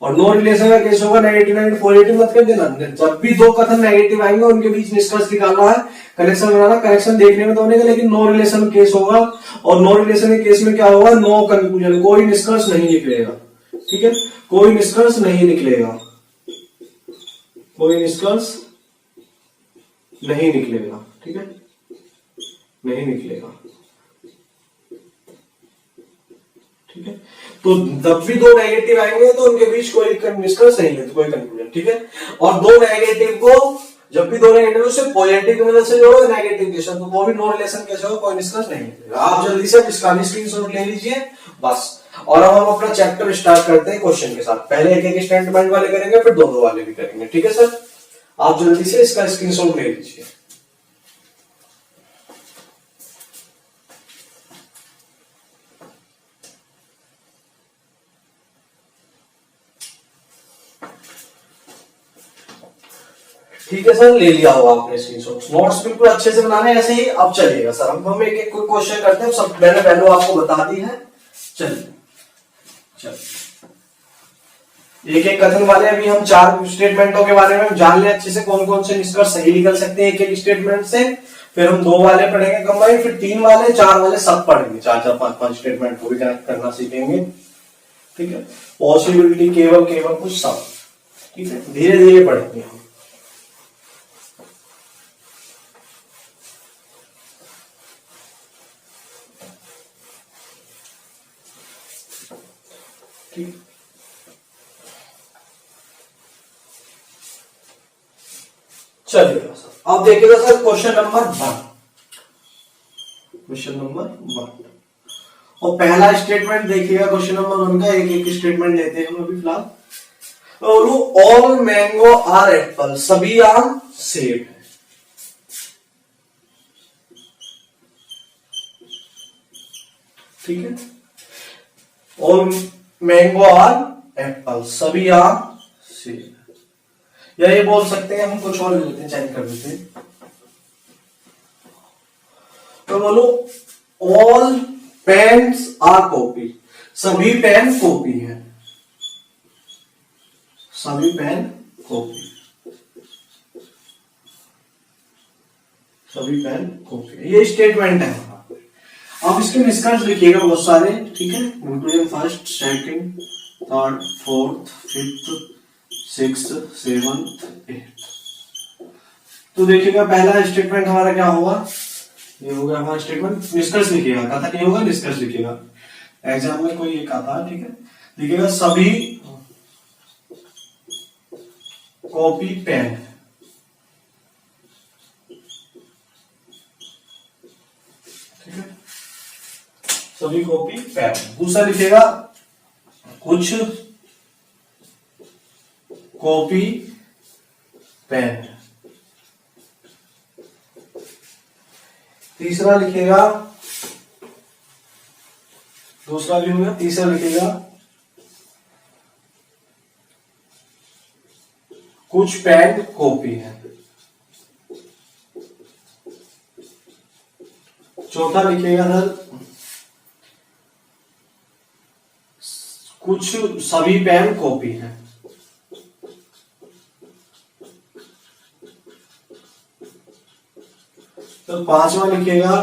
और नो रिलेशन का केस होगा, नेगेटिव नेगेटिव पॉजिटिव मत कर देना। जब भी दो कथन नेगेटिव आएंगे उनके बीच निष्कर्ष निकालना है, कनेक्शन बनाना, कनेक्शन देखने में तो बनेगा लेकिन नो रिलेशन केस होगा, और नो रिलेशन के केस में क्या होगा, नो कंक्लूजन, कोई निष्कर्ष नहीं निकलेगा, ठीक है, कोई निष्कर्ष नहीं निकलेगा, कोई निष्कर्ष नहीं निकलेगा, ठीक है, नहीं निकलेगा, ठीक है। तो जब भी दो नेगेटिव आएंगे तो उनके बीच कोई निष्कर्ष नहीं है, तो कोई कंक्लूजन, ठीक है। और दो नेगेटिव को, जब भी दो नेगेटिव से पॉजिटिव की मदद से जोड़ो नेगेटिव के साथ, तो वो भी नो रिलेशन कैसे हो, कोई निष्कर्ष नहीं है। आप जल्दी से इसका भी स्क्रीनशॉट ले लीजिए बस। और अब हम अपना चैप्टर स्टार्ट करते हैं क्वेश्चन के साथ। पहले एक एक स्टेटमेंट वाले करेंगे, फिर दो दो वाले भी करेंगे, ठीक है सर। आप जल्दी से इसका स्क्रीनशॉट ले लीजिए। ठीक है सर, ले लिया होगा आपने स्क्रीनशॉट। नोट्स बिल्कुल अच्छे से बनाने ऐसे ही। अब चलिएगा सर, हम एक एक कोई क्वेश्चन करते हैं। सब मैंने पहले आपको बता दी है। चलिए एक एक कथन वाले अभी हम चार स्टेटमेंटों के बारे में जान ले अच्छे से, कौन कौन से निष्कर्ष सही निकल सकते हैं एक एक स्टेटमेंट से। फिर हम दो वाले पढ़ेंगे कंबाइन, फिर तीन वाले, चार वाले सब पढ़ेंगे। चार चार पांच पांच स्टेटमेंट को भी कनेक्ट करना सीखेंगे, ठीक है। पॉसिबिलिटी, केवल केवल कुछ, सब, ठीक है, धीरे धीरे पढ़ेंगे हम। ठीक, चलिएगा सर। अब देखिएगा sir question number 1, question number 1 और पहला स्टेटमेंट देखिएगा क्वेश्चन नंबर 1 का। एक एक स्टेटमेंट लेते हैं हम अभी फिलहाल। ऑल मैंगो आर एप्पल, सभी आम सेब है, ठीक है। ऑल मैंगो आर एप्पल, सभी आम सेब, या ये बोल सकते हैं हम कुछ और ले लेते हैं, चेंज कर देते हैं। तो बोलो ऑल पेन्स आर कॉपी, सभी पेन कॉपी है, सभी पेन कॉपी, सभी पेन कॉपी, ये स्टेटमेंट है। आप इसके निष्कर्ष लिखिएगा बहुत सारे, ठीक है। Including first, second, third, fourth, fifth, sixth, seventh, eighth. तो देखिएगा पहला स्टेटमेंट हमारा क्या होगा, ये हो गया हमारा स्टेटमेंट। निष्कर्ष लिखिएगा, कथा नहीं होगा, निष्कर्ष लिखिएगा। एग्जाम में कोई एक आता है, ठीक है। लिखिएगा सभी कॉपी पेन, ठीक है, सभी कॉपी पेन। दूसरा लिखिएगा कुछ कॉपी पेन। तीसरा लिखेगा, दूसरा भी हो गया। तीसरा लिखेगा कुछ पेन कॉपी है। चौथा लिखेगा सर कुछ सभी पेन कॉपी है। तो पांचवा लिखेगा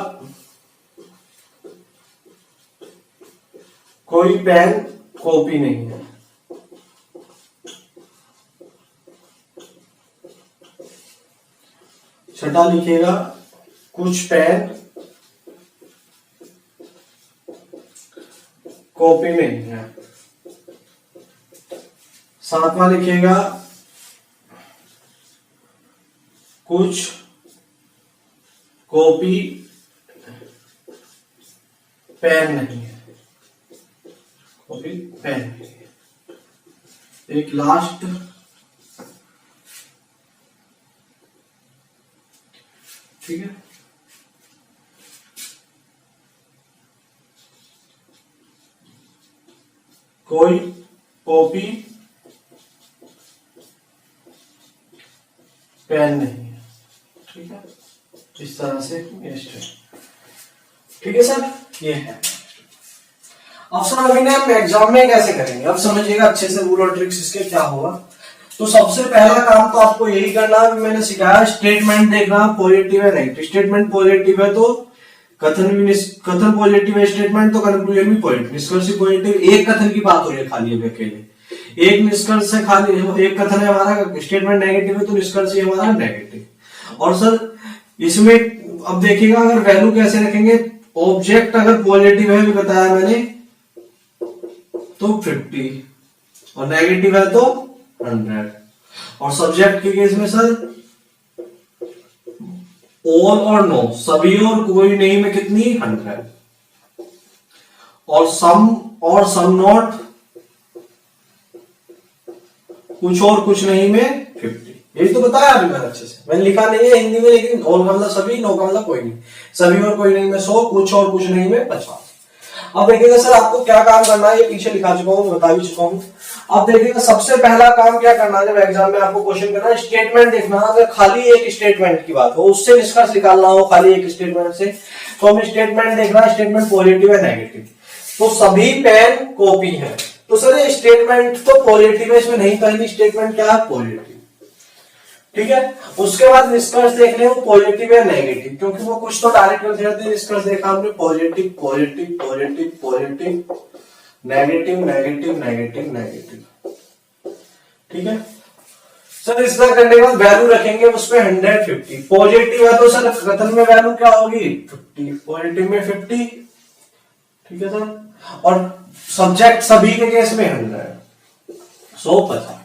कोई पेन कॉपी नहीं है। छठा लिखेगा कुछ पेन कॉपी नहीं है। सातवां लिखेगा कुछ कॉपी पेन नहीं है, कॉपी पेन नहीं है। एक लास्ट, ठीक है, कोई कॉपी पेन नहीं है, ठीक है, इस तरह से ये स्ट्रेट, ठीक है सर, ये है। अब सर अभी ना हम एग्जाम में कैसे करेंगे, अब समझिएगा अच्छे से रूल और ट्रिक्स इसके क्या होगा। तो सबसे पहला काम तो आपको यही करना है, मैंने सिखाया स्टेटमेंट देखना, पॉजिटिव है नेगेटिव। स्टेटमेंट पॉजिटिव है तो कथन पॉजिटिव है, स्टेटमेंट तो कंक्लूजन भी पॉजिटिव, निष्कर्ष पॉजिटिव। एक कथन की बात हो रही है खाली अभी अकेले, एक निष्कर्ष से खाली एक कथन है हमारा, स्टेटमेंट नेगेटिव है तो निष्कर्ष हमारा नेगेटिव। और सर इसमें अब देखिएगा अगर वैल्यू कैसे रखेंगे, ऑब्जेक्ट अगर पॉजिटिव है भी बताया मैंने तो 50 और नेगेटिव है तो 100। और सब्जेक्ट के केस में सर ऑल और नो, सभी और कोई नहीं में कितनी 100, और सम नॉट, कुछ और कुछ नहीं में 50। यही तो बताया अभी मैंने अच्छे से, मैंने लिखा नहीं है हिंदी में, लेकिन ऑल का मतलब सभी, नो का मतलब कोई नहीं, सभी और कोई नहीं में 100, कुछ और कुछ नहीं में 50। अब देखिएगा सर आपको क्या काम करना है, ये पीछे लिखा चुका हूं, बता भी चुका हूं। अब देखिएगा सबसे पहला काम क्या करना है, जब एग्जाम में आपको क्वेश्चन करना है, स्टेटमेंट देखना। अगर खाली एक स्टेटमेंट की बात हो, उससे निष्कर्ष निकालना हो खाली एक स्टेटमेंट से, तो हमें स्टेटमेंट देखना, स्टेटमेंट पॉजिटिव है नेगेटिव, तो सभी पेन कॉपी है। तो सर ये स्टेटमेंट तो पॉजिटिव है, इसमें नहीं, पहली स्टेटमेंट क्या है, पॉजिटिव, ठीक है। उसके बाद निष्कर्ष देख ले वो पॉजिटिव है नेगेटिव, क्योंकि वो कुछ तो डायरेक्ट कर देते हैं। निष्कर्ष देखा हमने, positive positive positive positive, negative negative negative negative, ठीक है सर। इस तरह करने के बाद वैल्यू रखेंगे उसमें 150। पॉजिटिव है तो सर कथन में वैल्यू क्या होगी, 50, पॉजिटिव में 50, ठीक है सर। और सब्जेक्ट सभी के केस में 150।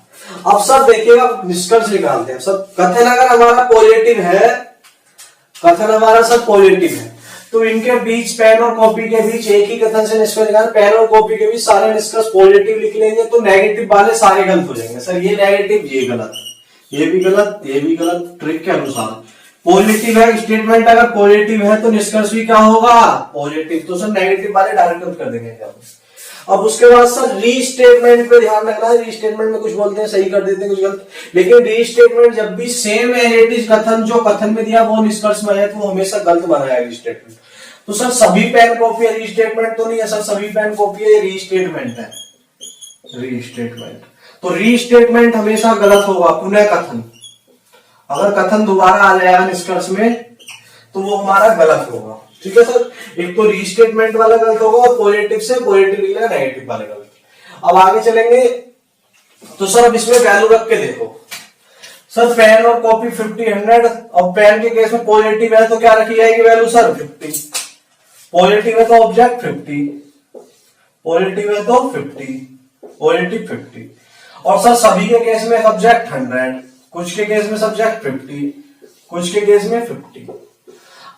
अब सब देखिएगा निष्कर्ष निकालते हैं। सब कथन अगर हमारा पॉजिटिव है, कथन हमारा सब पॉजिटिव है, तो इनके बीच, पेन और कॉपी के बीच एक ही कथन से निष्कर्ष निकाल, पेन और कॉपी के बीच सारे निष्कर्ष पॉजिटिव लिख लेंगे, तो नेगेटिव वाले सारे गलत हो जाएंगे। सर ये नेगेटिव, ये गलत, ये भी गलत, ये भी गलत, ट्रिक के अनुसार। पॉजिटिव है स्टेटमेंट, अगर पॉजिटिव है तो निष्कर्ष भी क्या होगा, पॉजिटिव, तो सर नेगेटिव वाले डायरेक्ट कर देंगे। अब उसके बाद सर रीस्टेटमेंट पे ध्यान रखना है। रीस्टेटमेंट में कुछ बोलते हैं सही कर देते हैं, कुछ गलत, लेकिन रीस्टेटमेंट जब भी सेम एज कथन जो कथन में दिया वो निष्कर्ष में है, तो वो हमेशा गलत बनाया रीस्टेटमेंट। तो सर सभी पेन कॉपी है, रीस्टेटमेंट तो नहीं है सर, सभी पेन कॉपी है, रीस्टेटमेंट है, रीस्टेटमेंट। तो रीस्टेटमेंट हमेशा गलत होगा, पुनः कथन। अगर कथन दोबारा आ जाएगा निष्कर्ष में तो वो हमारा गलत होगा, ठीक है सर। एक तो रीस्टेटमेंट वाला गलत होगा, और पॉजिटिव से पॉजिटिव निकलेगा, नेगेटिव वाले गलत। अब आगे चलेंगे, तो सर अब इसमें वैल्यू रख के देखो। सर पेन और कॉपी 50 100, और पेन के केस में पॉजिटिव है तो क्या रखी जाएगी वैल्यू सर 50, पॉजिटिव है तो ऑब्जेक्ट 50, पॉजिटिव है तो 50, पॉजिटिव 50। और सर सभी के केस में सब्जेक्ट 100, कुछ के केस में सब्जेक्ट 50, कुछ के केस में 50।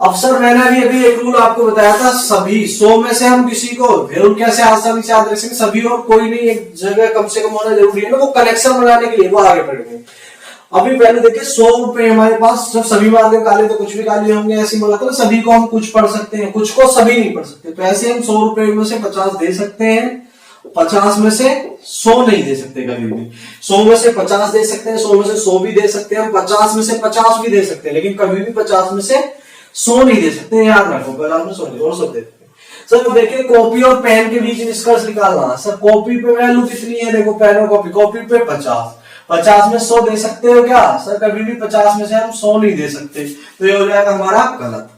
अब सर मैंने अभी एक रूल आपको बताया था, सभी 100 में से हम किसी को रूल कैसे आसानी से याद रख सकते, सभी और कोई नहीं एक जगह कम से कम होना जरूरी है ना, वो कनेक्शन बनाने के लिए, वो आगे पढ़ेंगे। अभी पहले देखिए 100 रुपए हमारे पास, जब सभी माध्यम काले तो कुछ भी काले होंगे, ऐसी बात है, सभी को हम कुछ पढ़ सकते हैं, कुछ को सभी नहीं पढ़ सकते, तो ऐसे हम 100 रुपए में से 50 दे सकते हैं, 50 में से 100 नहीं दे सकते कभी भी। 100 में से 50 दे सकते हैं, 100 में से 100 भी दे सकते हैं, हम 50 में से 50 भी दे सकते हैं, लेकिन कभी भी 50 में से 100 नहीं दे सकते, याद रखो। पहले आपने 100 और 100 देते हैं। सर देखिए कॉपी और पेन के बीच निष्कर्ष निकालना। सर कॉपी पे वैल्यू कितनी है, देखो पेन और कॉपी, कॉपी पे 50, 50 में 100 दे सकते हो क्या, सर कभी भी 50 में से हम 100 नहीं दे सकते, तो ये हो जाएगा हमारा गलत।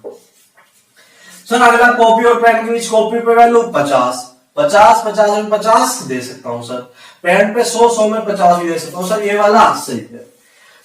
सर अगला कॉपी और पेन के बीच, कॉपी पे वैल्यू 50, 50 50 में 50 दे सकता हूं सर, पेन पे 100, 100 में 50 भी दे सकता हूं सर, ये वाला सही है।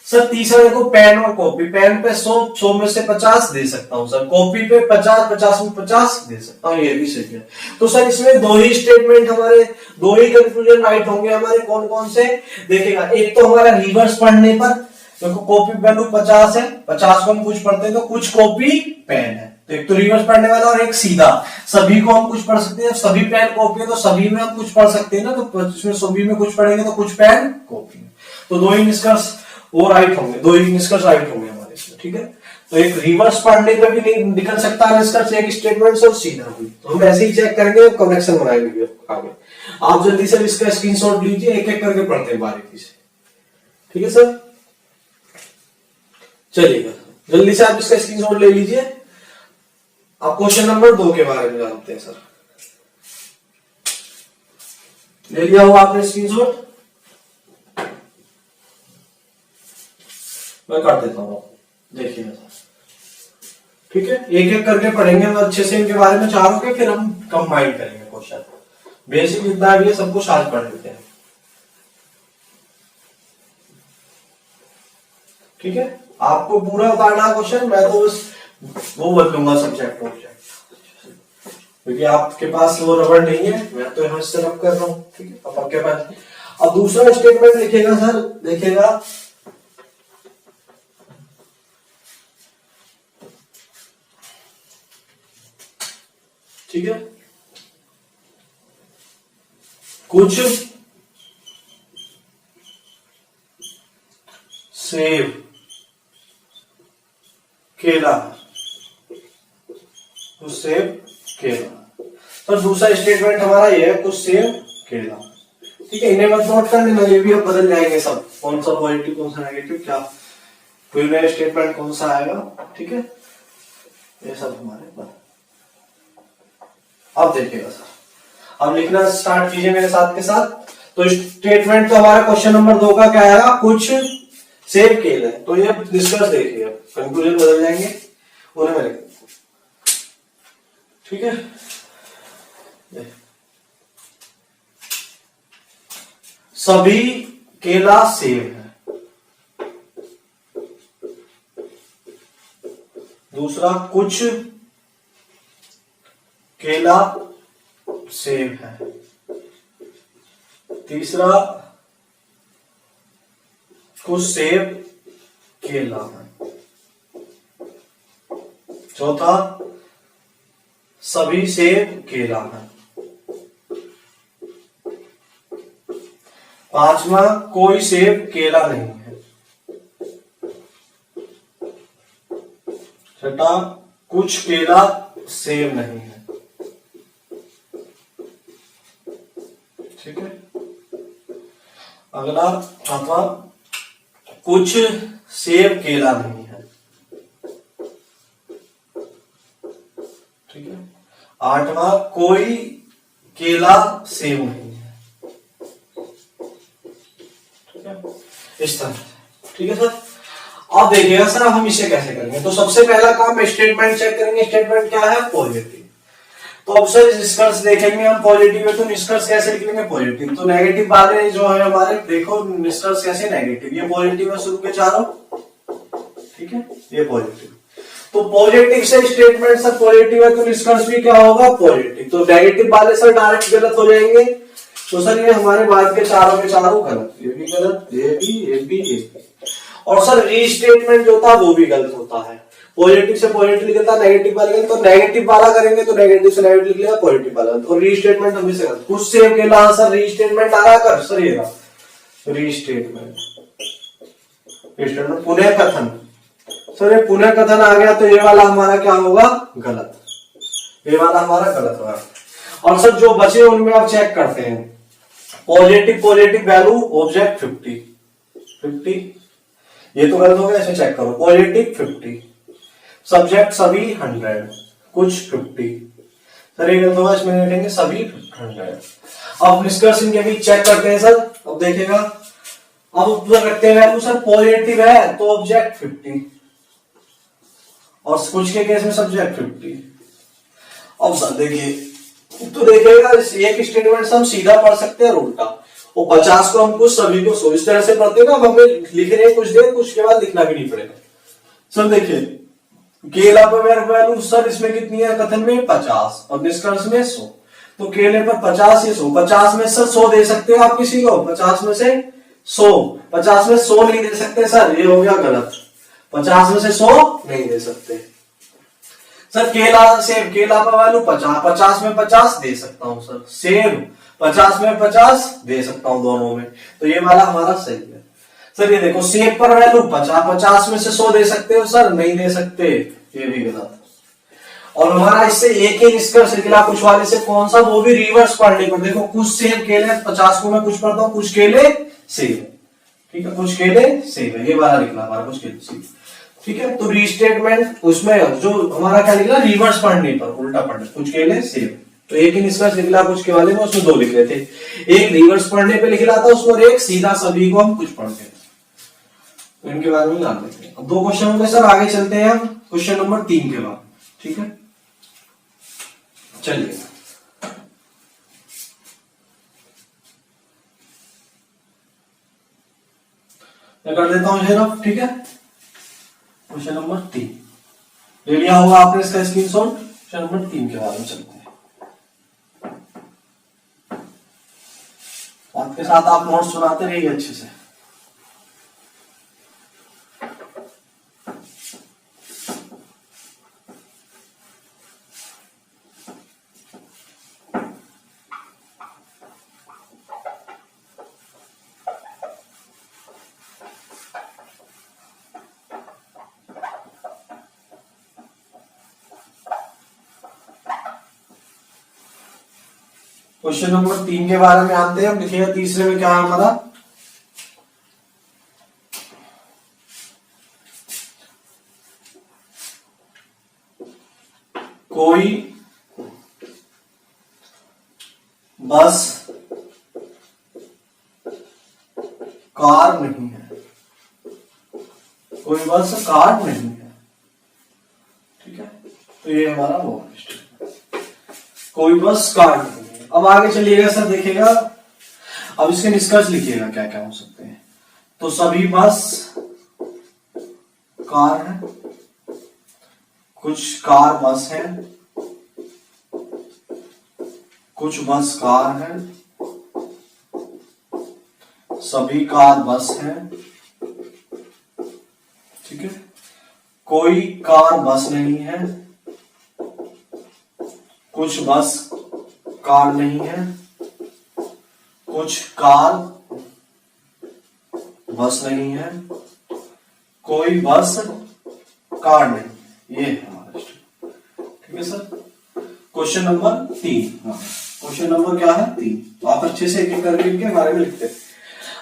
सर तीसरा देखो पेन और कॉपी, पेन पे 100, 100 में से 50 दे सकता हूं सर, कॉपी पे 50, 50 में 50 दे सकता हूं, ये भी सही है। तो सर इसमें दो ही स्टेटमेंट हमारे, दो ही कंक्लूजन राइट होंगे हमारे, कौन कौन से देखेगा। एक तो हमारा रिवर्स पढ़ने पर, देखो कॉपी वैल्यू 50 है, 50 को हम कुछ पढ़ते हैं तो कुछ कॉपी पेन है, तो एक तो रिवर्स पढ़ने वाला और एक सीधा। सभी को हम कुछ पढ़ सकते हैं, सभी पेन कॉपी है तो सभी में हम कुछ पढ़ सकते हैं ना, तो इसमें सभी में कुछ पढ़ेंगे तो कुछ पेन कॉपी, तो दो ही निष्कर्ष वो राइट होंगे, दो ही निष्कर्ष राइट होंगे हमारे इसमें, ठीक है। तो एक रिवर्स पढ़ने पे भी नहीं निकल सकता है निष्कर्ष, एक स्टेटमेंट से और सीधा भी, तो हम ऐसे ही चेक करेंगे, कनेक्शन बनाएंगे आगे। आप जल्दी से इसका स्क्रीनशॉट लीजिए, एक एक करके पढ़ते हैं बारीकी से, ठीक है सर। चलिएगा, जल्दी से आप इसका स्क्रीनशॉट ले लीजिए। आप क्वेश्चन नंबर 2 के बारे में जानते हैं सर। ले लिया होगा आपने स्क्रीनशॉट? मैं कर देता हूं, देखिएगा सर। ठीक है, एक एक करके पढ़ेंगे हम अच्छे से इनके बारे में चारों के, फिर हम कंबाइन करेंगे क्वेश्चन। बेसिक जितना भी है सब कुछ आज पढ़ लेते हैं। ठीक है, आपको पूरा उतारना क्वेश्चन, मैं तो बस वो बदलूंगा सब्जेक्ट ऑब्जेक्ट, क्योंकि आपके पास वो रबड़ नहीं है, मैं तो यहां से रब कर रहा हूं। ठीक है, अब आपके पास। अब दूसरा स्टेटमेंट लिखेगा सर, लिखेगा ठीक है, कुछ सेब केला, कुछ सेब केला। तो दूसरा स्टेटमेंट हमारा ये है, कुछ सेब केला। ठीक है, इन्हें मत नोट कर लेना, ये भी अब बदल जाएंगे सब, कौन सा पॉजिटिव कौन सा नेगेटिव, क्या कोई नया स्टेटमेंट कौन सा आएगा। ठीक है, ये सब हमारे बदल। अब देखिएगा सर, अब लिखना स्टार्ट कीजिए मेरे साथ के साथ। तो स्टेटमेंट तो हमारा क्वेश्चन नंबर 2 का क्या आएगा, कुछ सेब केले। तो ये डिस्कस देखिए, कंक्लूजन बदल जाएंगे उन्हें मैं। ठीक है, सभी केला सेब है। दूसरा, कुछ केला सेब है। तीसरा, कुछ सेब केला है। चौथा, सभी सेब केला है। पांचवा, कोई सेब केला नहीं है। छठा, कुछ केला सेब नहीं है। ठीक है, अगला चौथा, कुछ सेब केला नहीं है। ठीक है, आठवां, कोई केला सेब नहीं है। ठीक है, इस तरह से। ठीक है सर, अब देखिएगा सर, अब हम इसे कैसे करेंगे। तो सबसे पहला काम स्टेटमेंट चेक करेंगे। स्टेटमेंट क्या है, पॉजिटिव। तो अब सर निष्कर्ष देखेंगे हम, पॉजिटिव है तो निष्कर्ष कैसे लिख लेंगे, पॉजिटिव। तो नेगेटिव वाले जो है हमारे, देखो निष्कर्ष कैसे नेगेटिव, ये पॉजिटिव है शुरू के चारों। ठीक है, ये पॉजिटिव। तो पॉजिटिव से स्टेटमेंट सर पॉजिटिव है तो निष्कर्ष भी क्या होगा, पॉजिटिव। तो नेगेटिव वाले सर डायरेक्ट गलत हो जाएंगे। तो सर ये हमारे बाद के चारों गलत, ये भी गलत, ये भी। और सर रीस्टेटमेंट जो था वो भी गलत होता है। पॉजिटिव से पॉजिटिव लिखता, नेगेटिव वाला तो नेगेटिव वाला करेंगे तो नेगेटिव से नेगेटिव लिख लेगा, पॉजिटिव वाला। तो रीस्टेटमेंट हमेशा गलत। कुछ सेब केला सर रीस्टेटमेंट आ रहा कर सर, ये रीस्टेटमेंट। पुनः कथन सर, ये पुनः कथन आ गया तो ये वाला हमारा क्या होगा, गलत। ये वाला हमारा गलत होगा। और सर जो बचे उनमें आप चेक करते हैं। पॉजिटिव वैल्यू ऑब्जेक्ट 50, ये तो गलत हो गया, इसे चेक करो। पॉजिटिव 50, सब्जेक्ट सभी 100, कुछ 50। सर ये गलत होगा, इसमें लिखेंगे सभी 100। अब निष्कर्ष इनके भी चेक करते हैं सर। अब देखिएगा, अब ऊपर रखते हैं वैल्यू सर, पॉजिटिव है तो ऑब्जेक्ट 50 और कुछ के केस में सब्जेक्ट 50। अब सर देखिए, तो देखिएगा एक स्टेटमेंट हम सीधा पढ़ सकते हैं और उल्टा। और 50 को हम कुछ, सभी को 100, इस तरह से पढ़ते हैं ना। अब हमें लिख रहे हैं कुछ देर, कुछ के बाद लिखना भी नहीं पड़ेगा। सर देखिए, केला पर वैल्यू सर इसमें कितनी है, कथन में 50 और निष्कर्ष में 100। तो केले पर 50 या 100, 50 में सर 100 दे सकते हो आप किसी को, 50 में से 100, 50 में 100 नहीं दे सकते सर, ये हो गया गलत। 50 में से 100 नहीं दे सकते सर। केला सेब, केला पर वैल्यू 50, 50 में 50 दे सकता हूं सर। सेब 50 में 50 दे सकता हूं दोनों में, तो ये वाला हमारा सही है सर। ये देखो, सेब पर वैल्यू 50, 50 में से 100 दे सकते हो सर, नहीं दे सकते, ये भी गलत। और हमारा इससे एक ही निष्कर्ष निकला, कुछ वाले से कौन सा, वो भी रिवर्स पढ़ने पर। देखो, कुछ सेब केले, 50 को मैं कुछ पढ़ता हूँ, कुछ केले सेब। ठीक है, कुछ केले सेब है, ये वाला निकला हमारा, कुछ केले सेब। ठीक है। तो रीस्टेटमेंट उसमें जो हमारा क्या निकला, रिवर्स पढ़ने पर, उल्टा पढ़ने, कुछ के लिए सेम, तो एक ही निष्कर्ष निकला कुछ के वाले में, उसमें दो लिख रहे थे, एक रिवर्स पढ़ने पे लिख रहा था उसमें, एक सीधा सभी को हम कुछ पढ़ते थे, तो इनके बारे में जान लेते हैं। अब दो क्वेश्चन होंगे सर, आगे चलते हैं हम क्वेश्चन नंबर 3 के बाद, ठीक है। चलिए मैं कर देता हूं शेयर, ठीक है। क्वेश्चन नंबर 3 ले लिया होगा आपने इसका स्क्रीनशॉट। क्वेश्चन नंबर 3 के बारे में चलते हैं, आपके साथ आप नोट सुनाते रहिए अच्छे से। क्वेश्चन नंबर 3 के बारे में आते हैं। अब लिखिएगा तीसरे में क्या है हमारा, कोई बस कार नहीं है, कोई बस कार नहीं है, ठीक है। तो ये हमारा वो कोई बस कार नहीं है। अब आगे चलिएगा सर, देखिएगा अब इसके निष्कर्ष लिखिएगा क्या क्या हो सकते हैं। तो सभी बस कार है, कुछ कार बस है, कुछ बस कार है, सभी कार बस है, ठीक है। कोई कार बस नहीं है, कुछ बस कार नहीं है, कुछ कार बस नहीं है, कोई बस कार नहीं, ये है हमारा, ठीक है sir. Question number 3, question number क्या है 3, तो आप अच्छे से एक एक करके इनके बारे में लिखते हैं।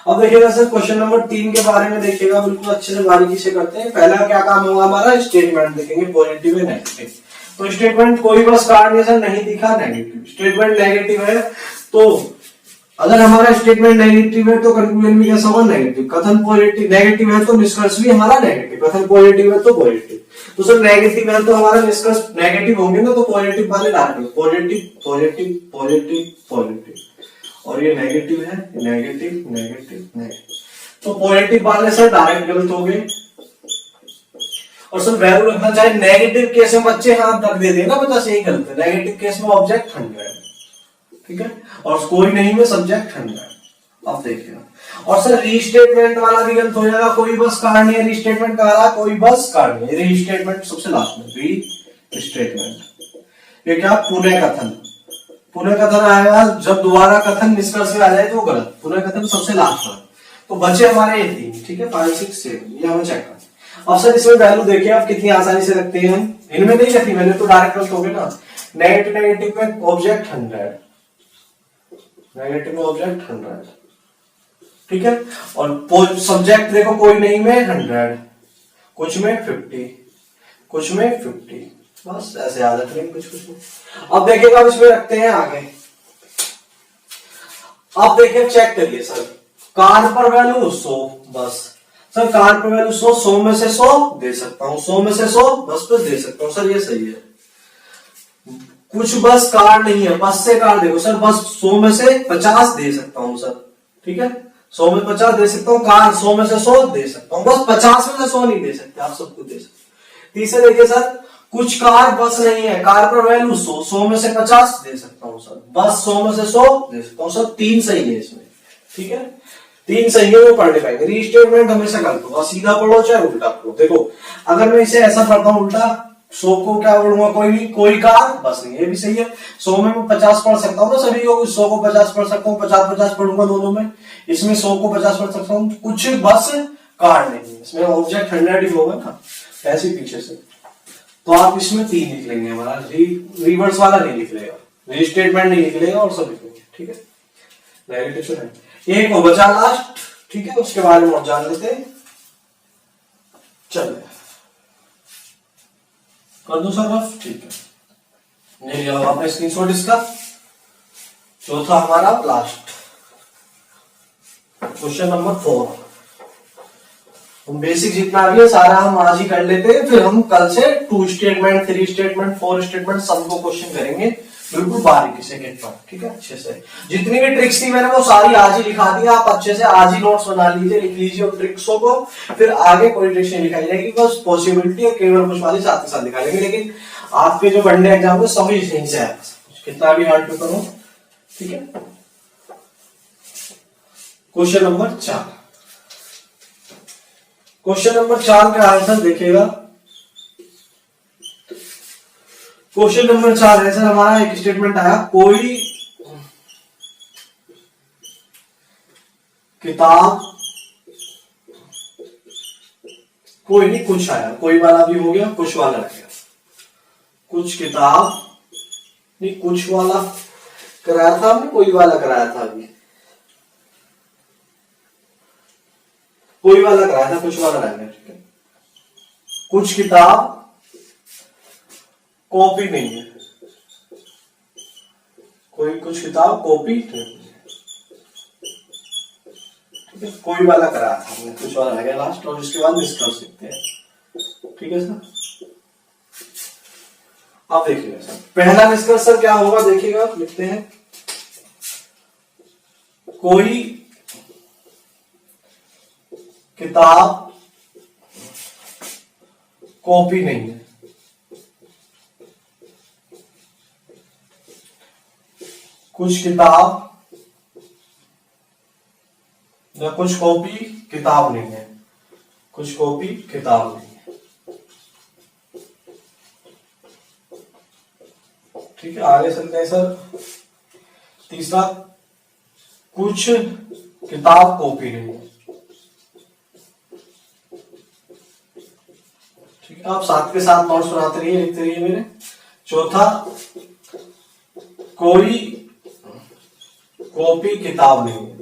अब देखिएगा सर क्वेश्चन नंबर 3 के बारे में देखिएगा, बिल्कुल अच्छे से बारीकी से करते हैं। पहला क्या काम होगा हमारा, स्टेटमेंट देखेंगे, पॉजिटिव है नेगेटिव। तो स्टेटमेंट कोई बस कार नहीं सर, नहीं दिखा, नेगेटिव। स्टेटमेंट नेगेटिव है, तो अगर हमारा स्टेटमेंट नेगेटिव है तो कंक्लूजन भी कैसा होगा, नेगेटिव। कथन पॉजिटिव नेगेटिव है तो निष्कर्ष भी हमारा नेगेटिव। कथन पॉजिटिव है तो पॉजिटिव। तो सर नेगेटिव है तो हमारा निष्कर्ष नेगेटिव होंगे ना, तो पॉजिटिव वाले डालेंगे, पॉजिटिव पॉजिटिव पॉजिटिव पॉजिटिव, और ये नेगेटिव है, नेगेटिव नेगेटिव नेगेटिव, तो पॉजिटिव वाले सर डायरेक्ट गलत हो गए। और सर वैल्यू रखना चाहे नेगेटिव केस में बच्चे हाथ रख देते हैं ना, बता सही गलत है। नेगेटिव केस में ऑब्जेक्ट 100, ठीक है, और कोई नहीं में सब्जेक्ट 100। अब देखिएगा, और सर रीस्टेटमेंट वाला भी गलत हो जाएगा, कोई बस कार नहीं है, रीस्टेटमेंट कह रहा, कोई बस कार नहीं है, रीस्टेटमेंट सबसे लास्ट में, रीस्टेटमेंट। ये क्या, पुनः कथन, पुनः कथन आएगा जब दोबारा कथन निष्कर्ष में आ जाए तो गलत, पुनः कथन सबसे लास्ट में। तो बचे हमारे ये 3, ठीक है, 5 6 7, ये हमें चेक करना। अब सर इसमें वैल्यू देखिए आप कितनी आसानी से रखते हैं, इनमें नहीं रखी वैल्यू तो डायरेक्ट गलत हो गए ना। नेगेटिव नेगेटिव में ऑब्जेक्ट 100, नेगेटिव में ऑब्जेक्ट 100, ठीक है, और सब्जेक्ट देखो कोई नहीं में 100, कुछ में 50, कुछ में 50, बस ऐसे याद रख लेंगे कुछ कुछ में। अब देखिएगा अब इसमें रखते हैं आगे। अब देखिए चेक करिए सर, कार पर वैल्यू 100 बस, सर कार पर वैल्यू 100, 100 में से 100 दे सकता हूं, 100 में से 100 बस पे दे सकता हूं, सर ये सही है। कुछ बस कार नहीं है, बस से कार देखो सर, बस 100 में से 50 दे सकता हूं सर, ठीक है, 100 में 50 दे सकता हूं, कार 100 में से 100 दे सकता हूं, बस 50 में से 100 नहीं दे सकते, आप सबको दे सकते। तीसरे देखिए सर, कुछ कार बस नहीं है, कार पर वैल्यू 100, 100 में से 50 दे सकता हूं सर, बस 100 में से 100 दे सकता हूं सर, 3 सही है इसमें, ठीक है, 3 सही है, वो पढ़ने पाएंगे। रीस्टेटमेंट हमेशा गलत होगा, सीधा पढ़ो चाहे उल्टा पढ़ो। देखो अगर मैं इसे ऐसा पढ़ता हूं उल्टा, 100 को क्या पढ़ूंगा, कोई कार बस नहीं, ये भी सही है। 100 में मैं 50 पढ़ सकता हूँ ना सभी को, 100 को 50 पढ़ सकता हूँ, 50-50 पढ़ूंगा दोनों में। इसमें 100 को 50 पढ़ सकता हूँ, कुछ बस कार नहीं, इसमें ऑब्जेक्ट 100 ही होगा ना, ऐसे पीछे से। तो आप इसमें 3 लिख लेंगे, हमारा रिवर्स वाला नहीं लिख लेगा, रीस्टेटमेंट नहीं लिख लेगा, और सब लिख लेंगे, ठीक है। नेगेटिव से नहीं, एक को बचा लास्ट, ठीक है, उसके बारे में और जान लेते हैं। चलिए कर दो सर रफ, ठीक है। ले लिया आपने स्क्रीनशॉट इसका। चौथा हमारा लास्ट क्वेश्चन नंबर 4। हम बेसिक जितना भी है सारा हम आज ही कर लेते हैं, फिर हम कल से 2 स्टेटमेंट, 3 स्टेटमेंट, 4 स्टेटमेंट सबको क्वेश्चन करेंगे बिल्कुल बारीकी से गेट पर, ठीक है, अच्छे से। जितनी भी ट्रिक्स थी मैंने वो सारी आज ही लिखा दी, आप अच्छे से आज ही नोट्स बना लीजिए, लिख लीजिए उन ट्रिक्सों को, फिर आगे कोई ट्रिक्स नहीं लिखाई जाएगी, बस पॉसिबिलिटी और केवल कुछ वाली साथ ही साथ लिखा लेंगे। लेकिन आपके जो वनडे एग्जाम है समझ नहीं से आया, कितना भी हार्ड पेपर हो, ठीक है। Question number 4। क्वेश्चन नंबर 4 का आंसर देखिएगा। क्वेश्चन नंबर 4 है सर हमारा, एक स्टेटमेंट आया, कोई किताब, कोई नहीं कुछ आया, कोई वाला भी हो गया, कुछ वाला रह गया। कुछ किताब नहीं, कुछ वाला कराया था हमने, कोई वाला कराया था अभी, कोई वाला कराया था, कुछ वाला रह गया, ठीक है। कुछ किताब कॉपी नहीं है, कोई कुछ किताब कॉपी नहीं है, ठीक है। कोई वाला कराया था हमने, कुछ वाला रह गया लास्ट, और इसके बाद मिस कर सकते हैं, ठीक है सर। अब देखिएगा सर, पहला निष्कर्ष सर क्या होगा, देखिएगा, लिखते हैं, कोई किताब कॉपी नहीं है, कुछ किताब या कुछ कॉपी किताब नहीं है, कुछ कॉपी किताब नहीं है, ठीक है। आगे चलते हैं सर। तीसरा, कुछ किताब कॉपी नहीं है, ठीक है। आप साथ के साथ नोट्स बनाते रहिए, लिखते रहिए मेरे। चौथा, कोई कॉपी किताब नहीं है,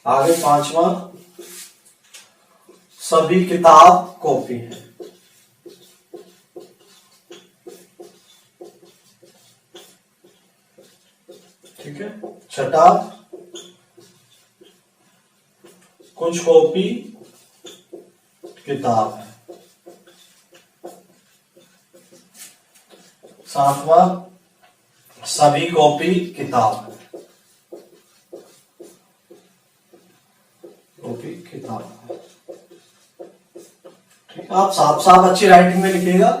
आगे पांचवा, सभी किताब कॉपी है, ठीक है। छठा, कुछ कॉपी किताब है। सातवां, सभी कॉपी किताब है, कॉपी किताब है, ठीक है। आप साफ साफ अच्छी राइटिंग में लिखिएगा,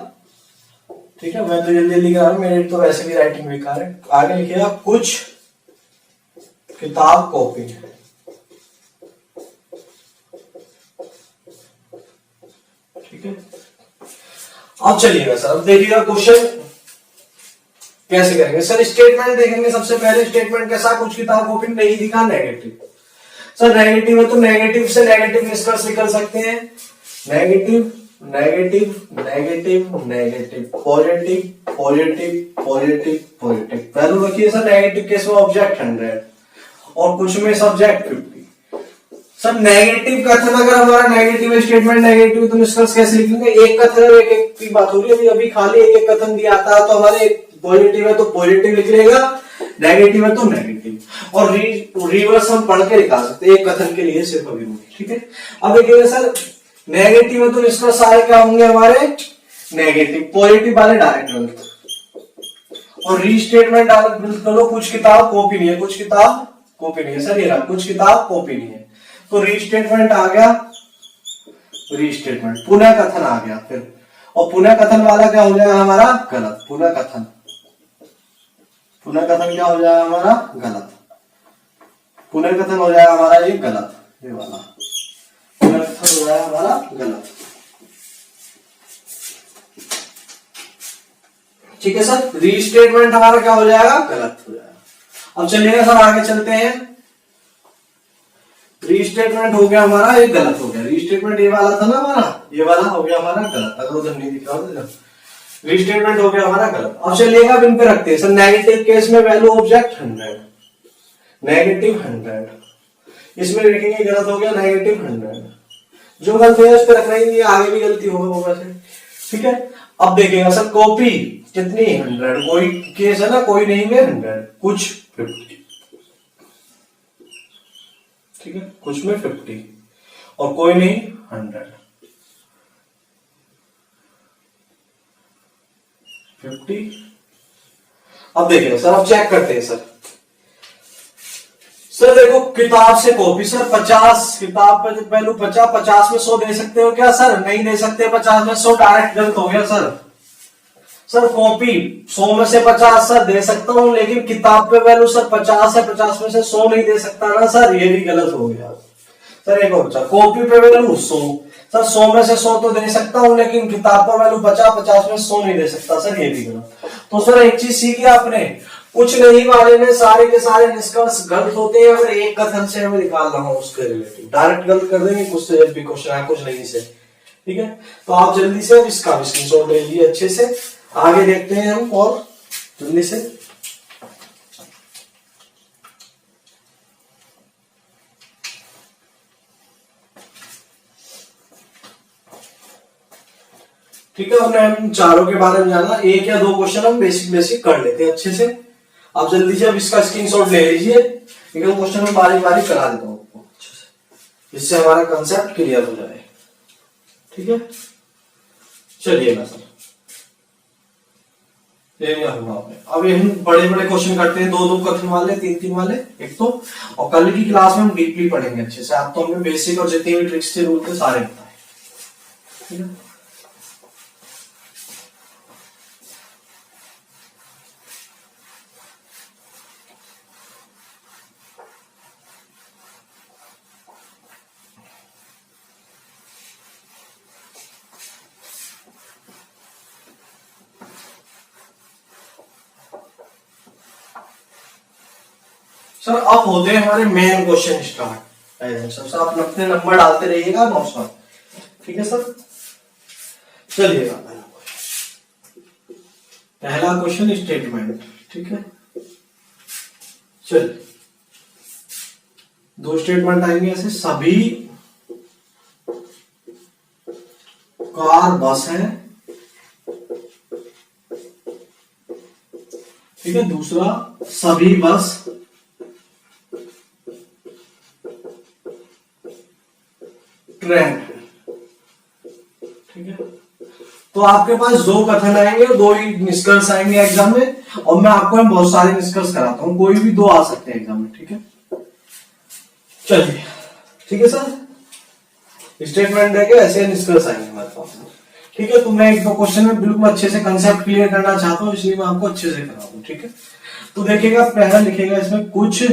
ठीक है। मैं तो जल्दी जल्दी कर रहा हूं, मेरी तो वैसे भी राइटिंग बेकार है। आगे लिखिएगा, कुछ किताब कॉपी है, ठीक है। अब चलिएगा सर, अब देखिएगा क्वेश्चन कैसे करेंगे सर। स्टेटमेंट देखेंगे सबसे पहले। स्टेटमेंट कैसा, कुछ किताब कॉपी नहीं दिखा, नेगेटिव। सर नेगेटिव है तो नेगेटिव से नेगेटिव निष्कर्ष निकल सकते हैं। Negative negative negative negative, positive positive positive positive. Value रखिए सर, नेगेटिव केस में ऑब्जेक्ट 100 और कुछ में सब्जेक्ट 50। सर नेगेटिव कथन अगर हमारा नेगेटिव स्टेटमेंट नेगेटिव, तो निष्कर्ष कैसे लिखेंगे? एक कथन और एक एक की बात हो रही है, अभी खाली एक एक कथन दिया आता है, तो हमारे पॉजिटिव है तो पॉजिटिव लिख लेगा, नेगेटिव है तो नेगेटिव। और रिवर्स हम पढ़ के निकाल सकते हैं एक कथन के लिए सिर्फ अभी, ठीक है। अब देखिए सर, नेगेटिव है तो निष्कर्ष सारे क्या होंगे हमारे? नेगेटिव। पॉजिटिव वाले डायरेक्ट गलत। और रीस्टेटमेंट डायरेक्ट करो, कुछ किताब कॉपी नहीं है, कुछ किताब कॉपी नहीं है। सर ये रहा, कुछ किताब कॉपी नहीं है, तो रीस्टेटमेंट आ गया, रीस्टेटमेंट। पुनः कथन आ गया फिर, और पुनः कथन वाला क्या हो जाएगा हमारा? गलत। पुनः कथन, पुनः कथन क्या हो जाएगा हमारा? गलत। पुनः कथन हो जाएगा हमारा ये गलत, ये वाला पुनः कथन हो जाएगा हमारा गलत, ठीक है सर। रीस्टेटमेंट हमारा क्या हो जाएगा? गलत हो जाएगा। अब चलिएगा सर आगे चलते हैं। रीस्टेटमेंट हो गया हमारा, ये गलत हो गया। रीस्टेटमेंट ये वाला था ना हमारा, ये वाला हो गया हमारा गलत, अगर उधर नहीं दिख रहा हो। रीस्टेटमेंट हो गया हमारा गलत। अब चलिएगा अब इन पे रखते हैं सर। नेगेटिव केस में वैल्यू ऑब्जेक्ट 100, नेगेटिव 100, इसमें लिखेंगे गलत हो गया -100। जो गलत है उस पर रखना ही नहीं, आगे भी गलती होगा वैसे। ठीक है, अब देखेगा सर कॉपी कितनी 100, कोई केस है ना, कोई नहीं में 100, कुछ 50। ठीक है, कुछ में 50 और कोई नहीं 100, 50। अब देखिए सर, अब चेक करते हैं सर। सर देखो किताब से कॉपी सर 50, किताब पे वैल्यू 50, 50 में 100 दे सकते हो क्या सर? नहीं दे सकते, 50 में 100 डायरेक्ट गलत हो गया सर। सर कॉपी 100 में से 50 सर दे सकता हूं, लेकिन किताब पे वैल्यू सर 50 है, 50 में से 100 नहीं दे सकता ना सर, ये भी गलत हो गया। सर एक और बचा, कॉपी पे वैल्यू 100, सर 100 में से 100 तो दे सकता हूं, लेकिन किताब पर वैल्यू 50, 50 में 100 नहीं दे सकता सर, ये भी गलत। तो सर एक चीज सीखी आपने, कुछ नहीं वाले में सारे के सारे निष्कर्ष गलत होते हैं अगर एक कथन से हमें निकालना हो उसके रिलेटिव। डायरेक्ट गलत कर देंगे कुछ से, जब भी क्वेश्चन है कुछ नहीं से। ठीक है, तो आप जल्दी से इसका भी स्क्रीनशॉट ले लीजिए अच्छे से। आगे देखते हैं हम और जल्दी से। ठीक है, हमने हम चारों के बारे में जाना, एक या दो क्वेश्चन हम बेसिक बेसिक कर लेते हैं अच्छे से। आप जल्दी से अब इसका स्क्रीनशॉट ले लीजिए, एक क्वेश्चन में बारी बारी करा देता हूं आपको अच्छे से, जिससे हमारा कंसेप्ट क्लियर हो जाए। ठीक है, चलिएगा सर, अब ये हम बड़े बड़े क्वेश्चन करते हैं, दो दो कथन वाले, तीन तीन वाले एक तो, और कल की क्लास में हम डीपली पढ़ेंगे अच्छे से। आप तो हमें बेसिक और जितनी भी ट्रिक्स थे, रूल थे, सारे बताए। ठीक है, सर अब होते हैं हमारे मेन क्वेश्चन स्टार्ट। सबसे आप अपने नंबर डालते रहिएगा नोट्स में। ठीक है सर, चलिएगा पहला क्वेश्चन स्टेटमेंट। ठीक है, चलिए दो स्टेटमेंट आएंगे ऐसे, सभी कार बस है। ठीक है, दूसरा सभी बस ट्रेन है। ठीक है, तो आपके पास दो कथन आएंगे और दो ही निष्कर्ष आएंगे एग्जाम में, और मैं आपको बहुत सारे निष्कर्ष कराता हूं, कोई भी दो आ सकते हैं एग्जाम में। ठीक है, चलिए ठीक है सर, स्टेटमेंट देके ऐसे निष्कर्ष आएंगे हमारे पास। ठीक है, तो मैं एक दो क्वेश्चन में बिल्कुल अच्छे से कंसेप्ट क्लियर करना चाहता हूं, इसलिए मैं आपको अच्छे से करा दूं। ठीक है, तो देखिएगा पहला लिखेगा इसमें, कुछ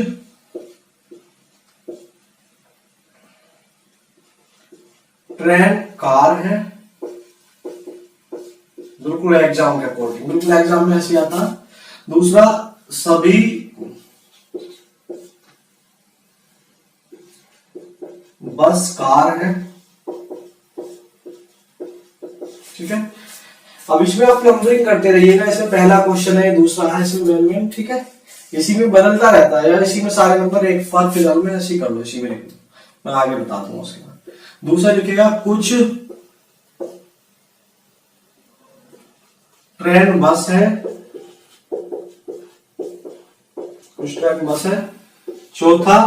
ट्रेन कार है, बिल्कुल एग्जाम के अकॉर्डिंग, बिल्कुल एग्जाम में ऐसे आता। दूसरा सभी बस कार है। ठीक है, अब इसमें आप नंबरिंग करते रहिएगा, इसमें पहला क्वेश्चन है, दूसरा है, इसमें वेरिएंट। ठीक है, इसी में बदलता रहता है यार, इसी में सारे नंबर एक बार फिलहाल में ऐसे कर लो, इसी में लिख लो, मैं आगे बता दूंगा उसके बाद। दूसरा लिखेगा कुछ ट्रेन बस है, कुछ ट्रेन बस है। चौथा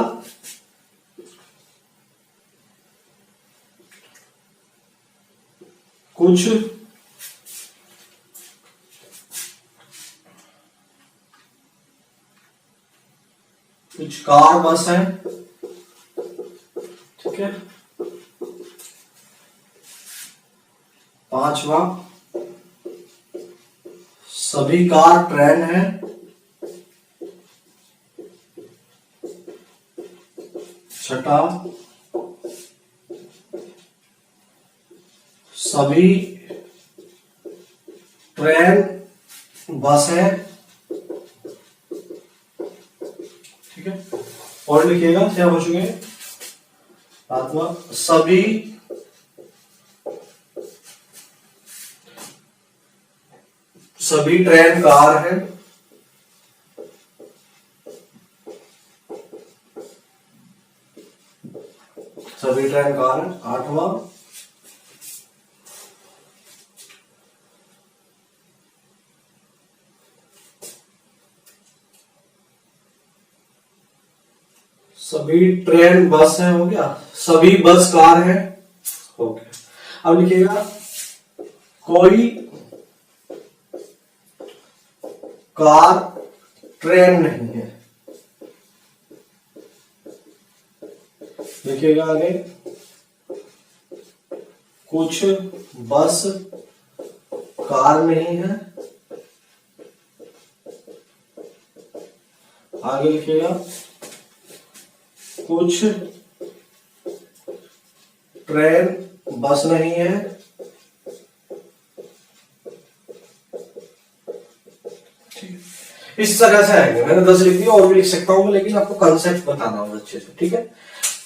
कुछ कार बस है। ठीक है, पांचवा सभी कार ट्रेन है। छठा सभी ट्रेन बस है। ठीक है, और लिखिएगा क्या हो चुके हैं, आत्मा सभी ट्रेन कार है। सभी ट्रेन कार है। 8वां सभी ट्रेन बस है, हो गया। सभी बस कार है, हो गया। अब लिखिएगा कोई कार ट्रेन नहीं है। लिखिएगा आगे कुछ बस कार नहीं है। आगे लिखिएगा कुछ ट्रेन बस नहीं है। इस तरह से आएंगे। मैंने 10 लिख दिया, और भी लिख सकता हूं लेकिन आपको कंसेप्ट बताना होगा अच्छे से, ठीक है।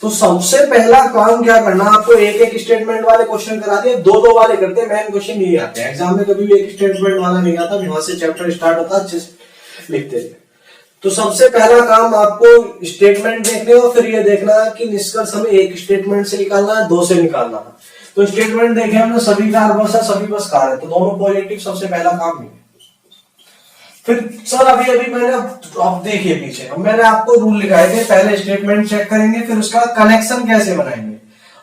तो सबसे पहला काम क्या करना, आपको एक एक स्टेटमेंट वाले क्वेश्चन करा दिए, दो दो वाले करते हैं, मेन क्वेश्चन नहीं आते एग्जाम में, कभी भी एक स्टेटमेंट वाला नहीं आता, वहां से चैप्टर स्टार्ट होता, अच्छे से लिखते हैं। तो सबसे पहला काम आपको स्टेटमेंट देखने और फिर ये देखना कि निष्कर्ष हमें एक स्टेटमेंट से निकालना है, दो से निकालना है। तो स्टेटमेंट देखे हमने, सभी कार बस है, सभी बस कार है, तो दोनों पॉजिटिव, सबसे पहला काम नहीं है। फिर सर अभी मैंने अब देखिए पीछे, अब मैंने आपको रूल लिखाए थे, पहले स्टेटमेंट चेक करेंगे, फिर उसका कनेक्शन कैसे बनाएंगे,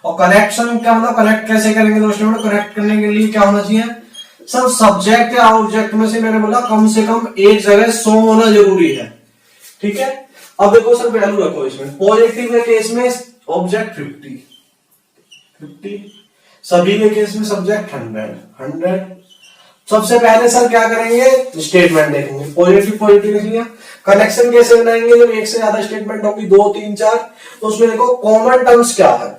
और कनेक्शन क्या मतलब कनेक्ट कैसे करेंगे। तो स्टेटमेंट कनेक्ट करने के लिए क्या होना चाहिए सर, सब्जेक्ट या ऑब्जेक्ट में से मैंने बोला कम से कम एक जगह 100 होना जरूरी है, ठीक है। अब देखो सर वैल्यू रखो इसमें, पॉजिटिव के केस में ऑब्जेक्ट 50, सभी के केस में सब्जेक्ट 100। सबसे पहले सर क्या करेंगे, स्टेटमेंट देखेंगे, पॉजिटिव लिख लिया। कनेक्शन कैसे बनाएंगे, जब एक से ज्यादा स्टेटमेंट होगी, 2, 3, 4, तो उसमें देखो कॉमन टर्म्स क्या है।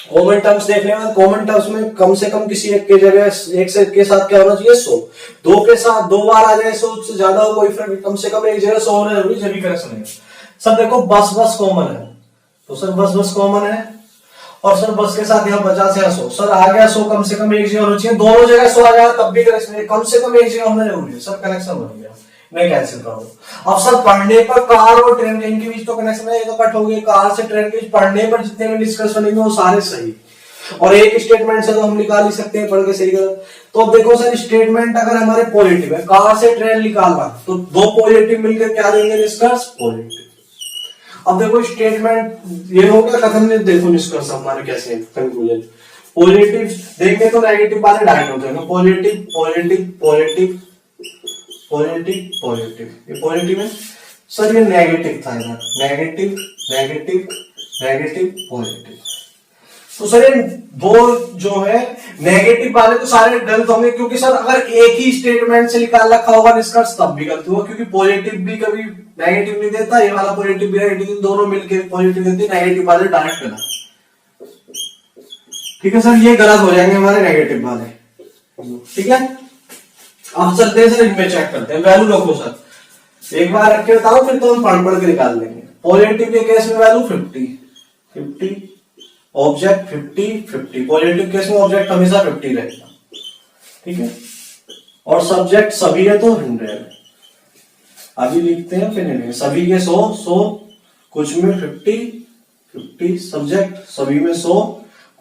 कॉमन टर्म्स देखने में, कॉमन टर्म्स में कम से कम किसी एक के जगह एक से के साथ क्या होना चाहिए 100, दो के साथ 2 बार आ जाए 100 से ज्यादा हो कोई फर्क, कम से कम एक जगह 100 होना जरूरी, जब भी करेक्शन है। सर देखो बस कॉमन है, तो सर बस कॉमन है, और सर बस के साथ यहाँ 50 या 100, सर आ गया 100, कम से कम एक जगह होना चाहिए, दोनों जगह 100 आ जाए तब भी करेक्शन, कम से कम एक जगह होना जरूरी है, सर कनेक्शन बन गया। मैं कैंसिल कर दूं। अब सर पढ़ने पर कार और ट्रेन के इनके बीच तो कनेक्शन है, ये तो कट हो गई, कार से ट्रेन के बीच पढ़ने पर जितने भी डिस्कस बनेंगे वो सारे सही, और एक स्टेटमेंट से तो हम निकाल ही सकते हैं पढ़ के सही कर। तो अब देखो सर स्टेटमेंट अगर हमारे पॉजिटिव है, कार से ट्रेन निकालना, तो दो पॉजिटिव मिलकर क्या देंगे निष्कर्ष, पॉजिटिव। अब देखो स्टेटमेंट ये हो गया कथन में, देखो निष्कर्ष हमारे कैसे कंक्लूजन, पॉजिटिव देंगे तो नेगेटिव वाले डायरेक्ट हो जाएंगे, positive positive positive positive positive, ये पॉजिटिव है सर, ये नेगेटिव था इधर, नेगेटिव नेगेटिव नेगेटिव पॉजिटिव। तो सर ये दो जो है नेगेटिव वाले तो सारे गलत होंगे, क्योंकि सर अगर एक ही स्टेटमेंट से निकाल रखा होगा निष्कर्ष तब भी गलत होगा, क्योंकि पॉजिटिव भी कभी नेगेटिव नहीं देता, ये वाला पॉजिटिव भी नेगेटिव, दोनों मिलकर पॉजिटिव देते, नेगेटिव वाले डायरेक्ट गलत, ठीक है सर, ये गलत हो जाएंगे हमारे नेगेटिव वाले, ठीक है। अब चलते हैं सर इनमें चेक करते हैं, वैल्यू रखो सर, एक बार रख के बताओ, फिर तो हम पढ़ के निकाल लेंगे। पॉजिटिव के केस में वैल्यू 50, ऑब्जेक्ट 50, पॉजिटिव केस में ऑब्जेक्ट हमेशा 50 रहेगा, ठीक है, और सब्जेक्ट सभी है तो 100। अभी लिखते हैं फिर नहीं, सभी के 100, कुछ में 50, सब्जेक्ट सभी में 100,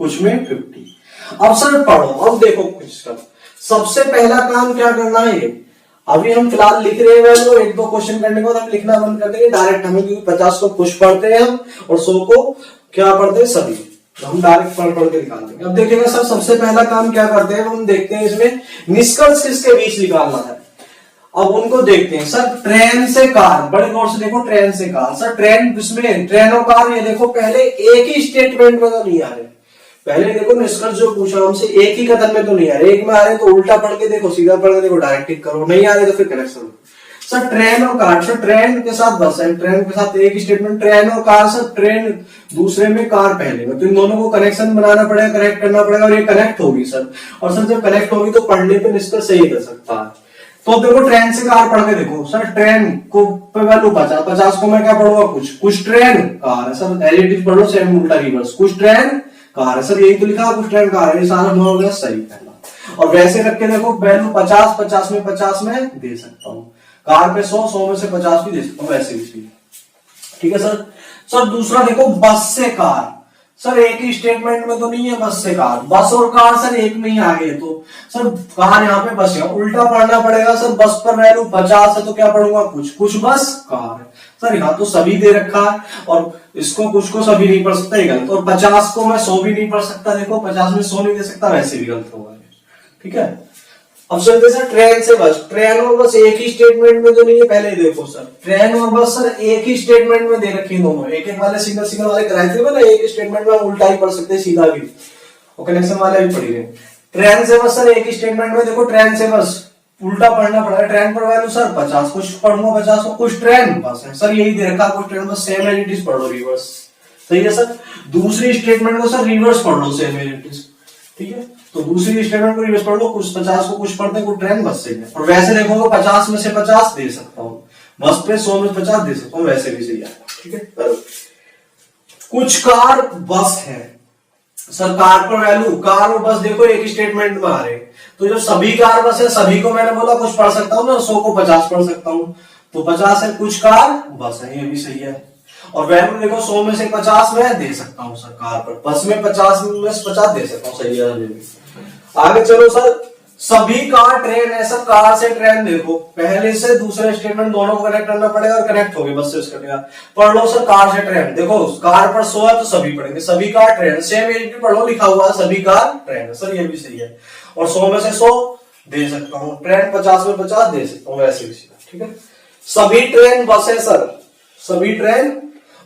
कुछ में 50। अब सर पढ़ो, अब देखो कुछ का सबसे पहला काम क्या करना है, ये अभी हम फिलहाल लिख रहे हैं वैल्यू, एक दो क्वेश्चन करने के बाद हम लिखना बंद कर देंगे डायरेक्ट, हमें क्योंकि 50 को कुछ पढ़ते हैं हम और 100 को क्या पढ़ते हैं सभी, तो हम डायरेक्ट पढ़ के निकाल देंगे। अब देखिएगा सर सबसे पहला काम क्या करते हैं, हम देखते हैं इसमें निष्कर्ष किसके बीच निकालना है। अब उनको देखते हैं सर, ट्रेन से कार, बड़े गौर से देखो, ट्रेन से कार, सर ट्रेन इसमें ट्रेन और कार, ये देखो पहले एक ही स्टेटमेंट में तो नहीं आ रहे, पहले देखो निष्कर्ष जो पूछा हमसे एक ही कथन में तो नहीं आ रहे, एक में आ रहे तो उल्टा पढ़ के देखो, सीधा पढ़ के देखो, डायरेक्ट टिक करो, नहीं आ रहे तो फिर करेक्शन। सर ट्रेन और कार, सर ट्रेन के साथ बस है, ट्रेन के साथ एक स्टेटमेंट, ट्रेन और कार, सर ट्रेन दूसरे में, कार पहले में, तो इन दोनों को कनेक्शन बनाना पड़ेगा, कनेक्ट करना पड़ेगा, और ये कनेक्ट होगी सर, और सर जब कनेक्ट होगी तो पढ़ने पे निष्कर्ष सही कर सकता है। तो देखो ट्रेन से कार पढ़ के देखो, सर ट्रेन को वैल्यू 50 को मैं क्या पढ़ूंगा, कुछ ट्रेन कार है, सर एडिटिव पढ़ो, सेम उल्टा रिवर्स, कुछ ट्रेन कार है, सर यही तो लिखा, कुछ ट्रेन कार है, ये सारा हो गया सही पहला। और वैसे रख के देखो वैल्यू 50 में 50 में दे सकता हूँ, कार पे 100 में से 50 भी दे सकता हूँ, वैसे भी ठीक है सर। सर दूसरा देखो बस से कार, सर एक ही स्टेटमेंट में तो नहीं है बस से कार, बस और कार सर एक में ही आ गए तो सर कार यहाँ पे बस है, उल्टा पढ़ना पड़ेगा सर। बस पर वैल्यू 50 है तो क्या पढ़ूंगा, कुछ कुछ बस कार है। सर यहाँ तो सभी दे रखा है और इसको कुछ को सभी नहीं पढ़ सकता, ये गलत। और 50 को मैं 100 भी नहीं पढ़ सकता, देखो 50 में 100 नहीं दे सकता, वैसे भी गलत होगा। ठीक है, अब चलते सर ट्रेन से बस। ट्रेन और बस एक ही स्टेटमेंट में तो नहीं है, पहले ही देखो सर, ट्रेन और बस सर एक ही स्टेटमेंट में दे रखी है दोनों। एक एक वाले सिंगल सिंगल वाले कराए थे ना, एक स्टेटमेंट में उल्टा ही पढ़ सकते सीधा भी, और कनेक्शन वाले भी पढ़ेंगे। ट्रेन से बस सर एक ही स्टेटमेंट में देखो, ट्रेन से बस उल्टा पढ़ना पड़ेगा। ट्रेन पर वैल्यू सर 50, कुछ पढ़ूंगा 50 को, कुछ ट्रेन बस है सर यही दे रखा, कुछ ट्रेन बस सेम एज पढ़ लो रिवर्स। सही है सर, दूसरी स्टेटमेंट को सर रिवर्स पढ़ लो सेम एज। ठीक है, तो दूसरी स्टेटमेंट को रिवर्स पढ़ लो, कुछ 50 को कुछ पढ़ते हैं, कुछ ट्रेन बस से है। और वैसे देखोगे 50 में से 50 दे सकता हूँ, बस पे 100 में 50 दे सकता हूँ, वैसे भी सही है। ठीक है, कुछ कार बस है सर, कार पर वैल्यू, कार और बस देखो एक ही स्टेटमेंट में आ रहे, तो जो सभी कार बस है सभी को मैंने बोला कुछ पढ़ सकता हूँ ना, 100 को 50 पढ़ सकता हूँ, तो 50 है, कुछ कार बस है, ये भी सही है। और वैल्यू देखो 100 में से 50 में दे सकता हूँ सर कार पर, बस में 50 में से 50 दे सकता हूँ, सही है। आगे चलो सर, सभी कार ट्रेन है सर, कार से ट्रेन देखो, पहले से दूसरे स्टेटमेंट दोनों को कनेक्ट करना पड़ेगा और कनेक्ट हो गए बस से उसका कटेगा। पढ़ लो सर कार से ट्रेन, देखो कार पर 100 है तो सभी पढ़ेंगे, सभी कार ट्रेन, सेम एज भी पढ़ लो, लिखा हुआ है सभी कार ट्रेन है सर, ये भी सही है। और 100 में से 100 दे सकता हूँ, ट्रेन 50 में 50 दे सकता हूँ, वैसे भी सीधा। ठीक है, सभी ट्रेन बस है सर, सभी ट्रेन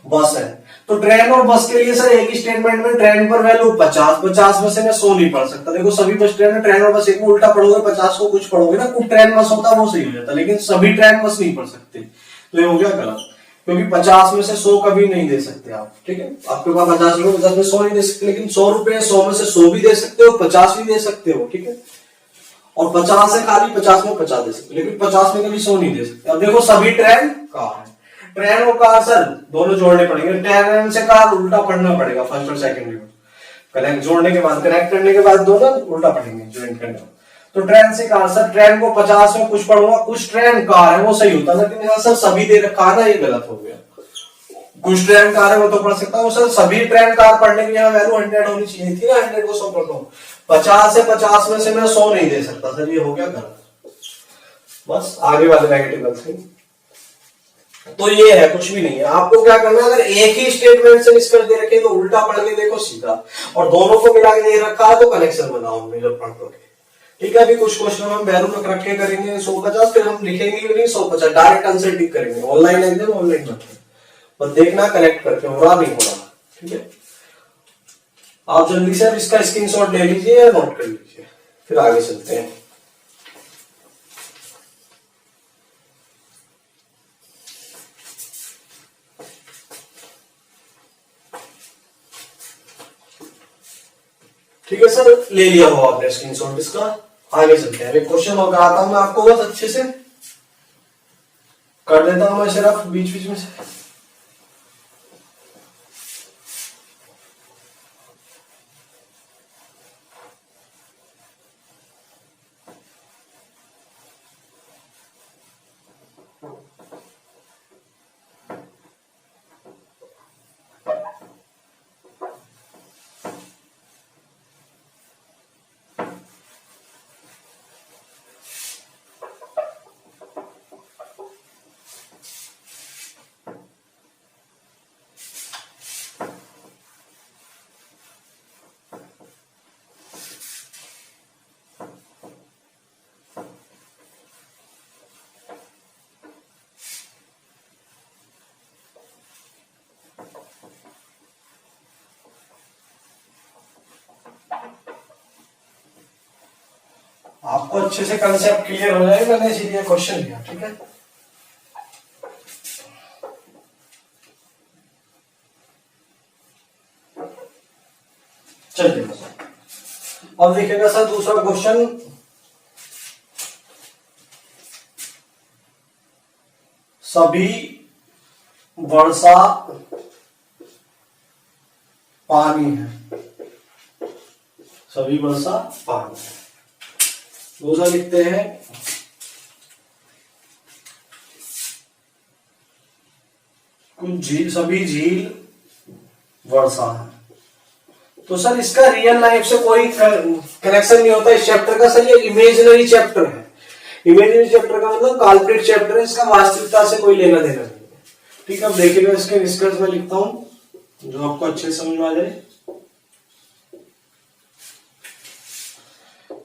बस है, तो ट्रेन और बस के लिए सर एक ही स्टेटमेंट में ट्रेन पर वैल्यू 50, 50 में से मैं 100 नहीं पढ़ सकता, देखो सभी बस ट्रेन है, ट्रेन और बस एक में उल्टा पढ़ोगे 50 को कुछ पढ़ोगे ना, कुछ ट्रेन बस होता वो सही हो जाता, लेकिन सभी ट्रेन बस नहीं पढ़ सकते, तो ये हो गया गलत, क्योंकि 50 में से 100 कभी नहीं दे सकते आप। ठीक है, आपके पास 50 रुपए, 50 में 100 नहीं दे सकते, लेकिन 100 रुपए 100 में से 100 भी दे सकते हो, 50 भी दे सकते हो। ठीक है, और 50 है खाली, 50 में 50 दे सकते, लेकिन 50 में कभी 100 नहीं दे सकते। अब देखो सभी ट्रेन कार है, ट्रेन और कार सर दोनों जोड़ने पड़ेंगे, ट्रेन से कार उल्टा पढ़ना पड़ेगा फर्स्ट और सेकंड में, कनेक्ट जोड़ने के बाद, कनेक्ट करने के बाद दोनों उल्टा पढ़ेंगे ज्वाइंट करने। तो ट्रेन से कार सर, ट्रेन को 50 में कुछ पढ़ूंगा, कुछ ट्रेन कार है वो सही होता, लेकिन यहाँ सर सभी दे रखा है ना, ये गलत हो गया। कुछ ट्रेन कार है वो तो पढ़ सकता हूँ सर, सभी ट्रेन कार पढ़ने की यहाँ वैल्यू 100 होनी चाहिए थी ना, 100 को 100 पढ़ता हूँ, 50 से 50 में से मैं 100 नहीं दे सकता सर, ये हो गया गलत। बस आगे वाले नेगेटिव गलत है, तो ये है, कुछ भी नहीं है। आपको क्या करना है, अगर एक ही स्टेटमेंट से निष्कर्ष दे रखे तो उल्टा पढ़ के देखो सीधा, और दोनों को मिला के दे रखा है तो कनेक्शन बनाओ उनमें जब पढ़ लोगे। ठीक है, अभी कुछ क्वेश्चन हम वैल्यू रख के करेंगे 150, फिर हम लिखेंगे भी नहीं 150, डायरेक्ट आंसर टिक करेंगे, ऑनलाइन एग्जाम ऑनलाइन मत, बस देखना कनेक्ट करके हो रहा नहीं हो रहा। ठीक है, आप जल्दी से इसका स्क्रीनशॉट ले लीजिए या नोट कर लीजिए, फिर आगे चलते हैं। ठीक है सर, ले लिया हो आपने स्क्रीनशॉट इसका, आगे चलते हैं। क्वेश्चन और कराता हूं मैं आपको, बस अच्छे से कर देता हूं मैं सिर्फ बीच बीच में से। आपको अच्छे से कंसेप्ट क्लियर हो जाएगा, मैंने इसीलिए क्वेश्चन लिया। ठीक है, चलिए अब देखिएगा सर दूसरा क्वेश्चन, सभी वर्षा पानी है, सभी वर्षा पानी है। दूसरा लिखते हैं, कुछ झील, सभी झील वर्षा है, तो सर इसका रियल लाइफ से कोई कनेक्शन नहीं होता इस चैप्टर का। सर ये इमेजिनरी चैप्टर है। इमेजिनरी चैप्टर का मतलब काल्पनिक चैप्टर है, इसका वास्तविकता से कोई लेना देना नहीं है। ठीक है, अब देखिएगा इसके निष्कर्ष में लिखता हूं जो आपको अच्छे समझ में आ जाए।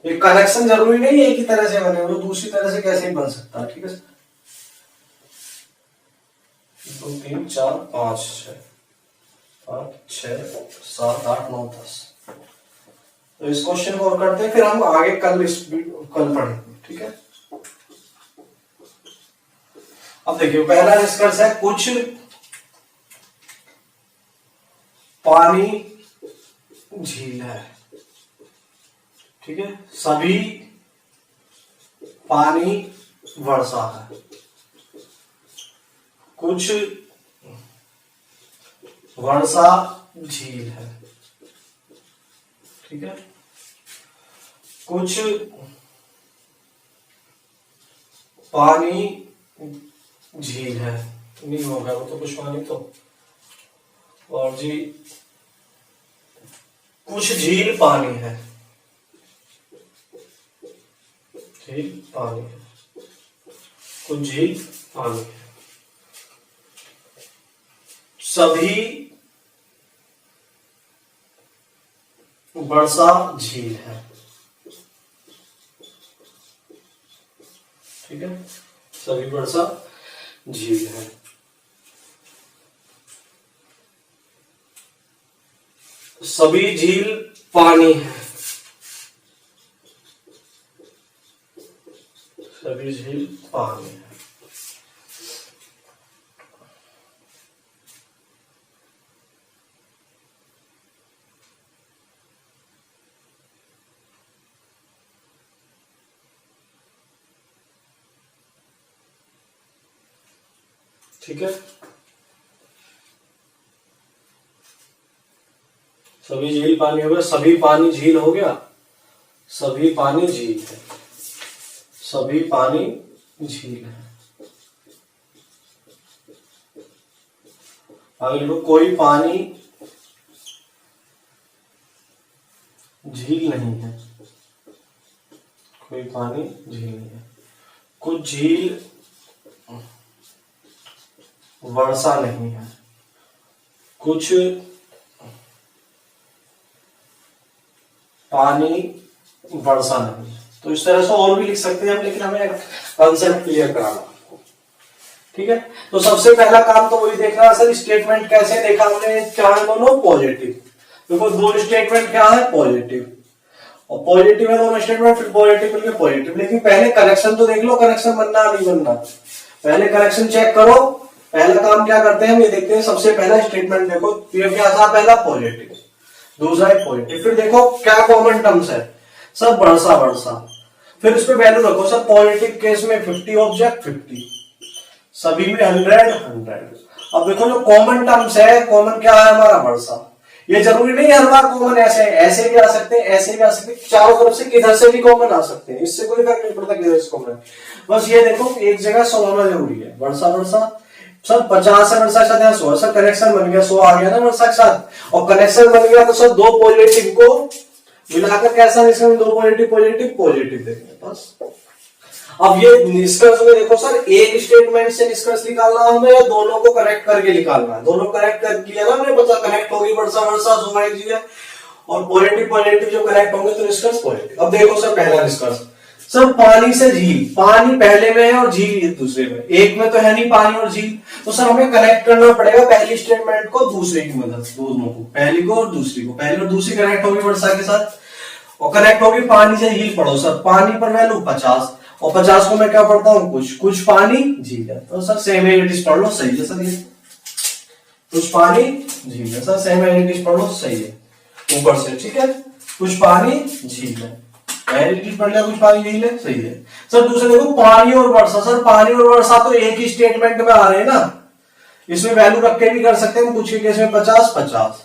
एक कनेक्शन जरूरी नहीं एक ही तरह से बने, वो दूसरी तरह से कैसे भी बन सकता है। ठीक है सर, 2 3 4 5 6 5 6 7 8 9 10। तो इस क्वेश्चन को और करते हैं, फिर हम आगे कल पढ़ेंगे। ठीक है, अब देखिए पहला निष्कर्ष है, कुछ पानी झील है। ठीक है, सभी पानी वर्षा है। कुछ वर्षा झील है। ठीक है, कुछ पानी झील है, नहीं होगा वो तो, कुछ पानी तो, और जी कुछ झील पानी है। झील पानी है, कुछ झील पानी है। सभी वर्षा झील है। ठीक है, सभी वर्षा झील है। सभी झील पानी है। सभी झील पानी है। ठीक है, सभी झील पानी हो गया, सभी पानी झील हो गया, सभी पानी झील है, सभी पानी झील है। आगे लिखो, कोई पानी झील नहीं है। कोई पानी झील नहीं है। कुछ झील वर्षा नहीं है। कुछ पानी वर्षा नहीं है। तो इस तरह से और भी लिख सकते हैं हम, लेकिन हमें कंसेप्ट क्लियर कराना। ठीक है, तो सबसे पहला काम तो वही देखना सर, स्टेटमेंट कैसे देखा हमने, क्या है दोनों पॉजिटिव। देखो दो स्टेटमेंट क्या है, पॉजिटिव, और पॉजिटिव है दोनों स्टेटमेंट, फिर पॉजिटिव मिलकर पॉजिटिव। लेकिन पहले कनेक्शन तो देख लो, कनेक्शन बनना नहीं बनना, पहले कनेक्शन चेक करो। पहला काम क्या करते हैं हम, ये देखते हैं। सबसे पहला स्टेटमेंट देखो, ये क्या था, पहला पॉजिटिव, दूसरा है पॉजिटिव। फिर देखो क्या कॉमन टर्म्स है, सब वर्षा वर्षा। फिर उस पर वैल्यू रखो सर, पॉजिटिव केस में 50 ऑब्जेक्ट 50, सभी में 100 100। अब देखो जो कॉमन टर्म्स है, कॉमन क्या है हमारा, वर्षा। ये जरूरी नहीं है हर बार कॉमन ऐसे भी आ सकते हैं, ऐसे भी आ सकते हैं, चारों तरफ से किधर से भी कॉमन आ सकते हैं, इससे कोई फर्क नहीं पड़ता किधर से कॉमन है। बस ये देखो एक जगह 100 होना जरूरी है, वर्षा वर्षा। सर 50 है वर्षा के साथ, यहाँ 100 सर, कनेक्शन बन गया, 100 आ गया ना वर्षा के साथ, और कनेक्शन बन गया तो सर दो पॉजिटिव को मिलाकर कैसा निष्कर्ष, दो पॉजिटिव पॉजिटिव पॉजिटिव देंगे बस। अब ये निष्कर्ष में देखो सर, एक स्टेटमेंट से निष्कर्ष निकालना हमें या दोनों को कनेक्ट करके निकालना है। दोनों कनेक्ट कर किया ना हमने, पता कनेक्ट होगी वर्षा वर्षा, सोमाई जी है, और पॉजिटिव पॉजिटिव जो कनेक्ट होंगे तो निष्कर्ष पॉजिटिव। अब देखो सर पहला निष्कर्ष, सर पानी से झील, पानी पहले में है और झील दूसरे में, एक में तो है नहीं पानी और झील, तो सर हमें कनेक्ट करना पड़ेगा पहली स्टेटमेंट को दूसरे की मदद से, दोनों को, पहली को और दूसरी को। पहली और दूसरी कनेक्ट होगी वर्षा के साथ, और कनेक्ट होगी पानी से झील। पढ़ो सर, पानी पर वैल्यू 50, और 50 को मैं क्या पढ़ता हूँ, कुछ पानी झील है, तो सर सेम एडिटिव पढ़ लो, सही है सर। ये कुछ पानी झील है सर, सेम एडिटिव पढ़ लो, सही है ऊपर से। ठीक है, कुछ पानी झील है, एडिटिव पढ़ लिया, कुछ पानी झील है, सही है सर। दूसरे देखो पानी और वर्षा, सर पानी और वर्षा तो एक ही स्टेटमेंट में आ रहे हैं ना, इसमें वैल्यू रख के भी कर सकते हैं, कुछ के केस में 50 50।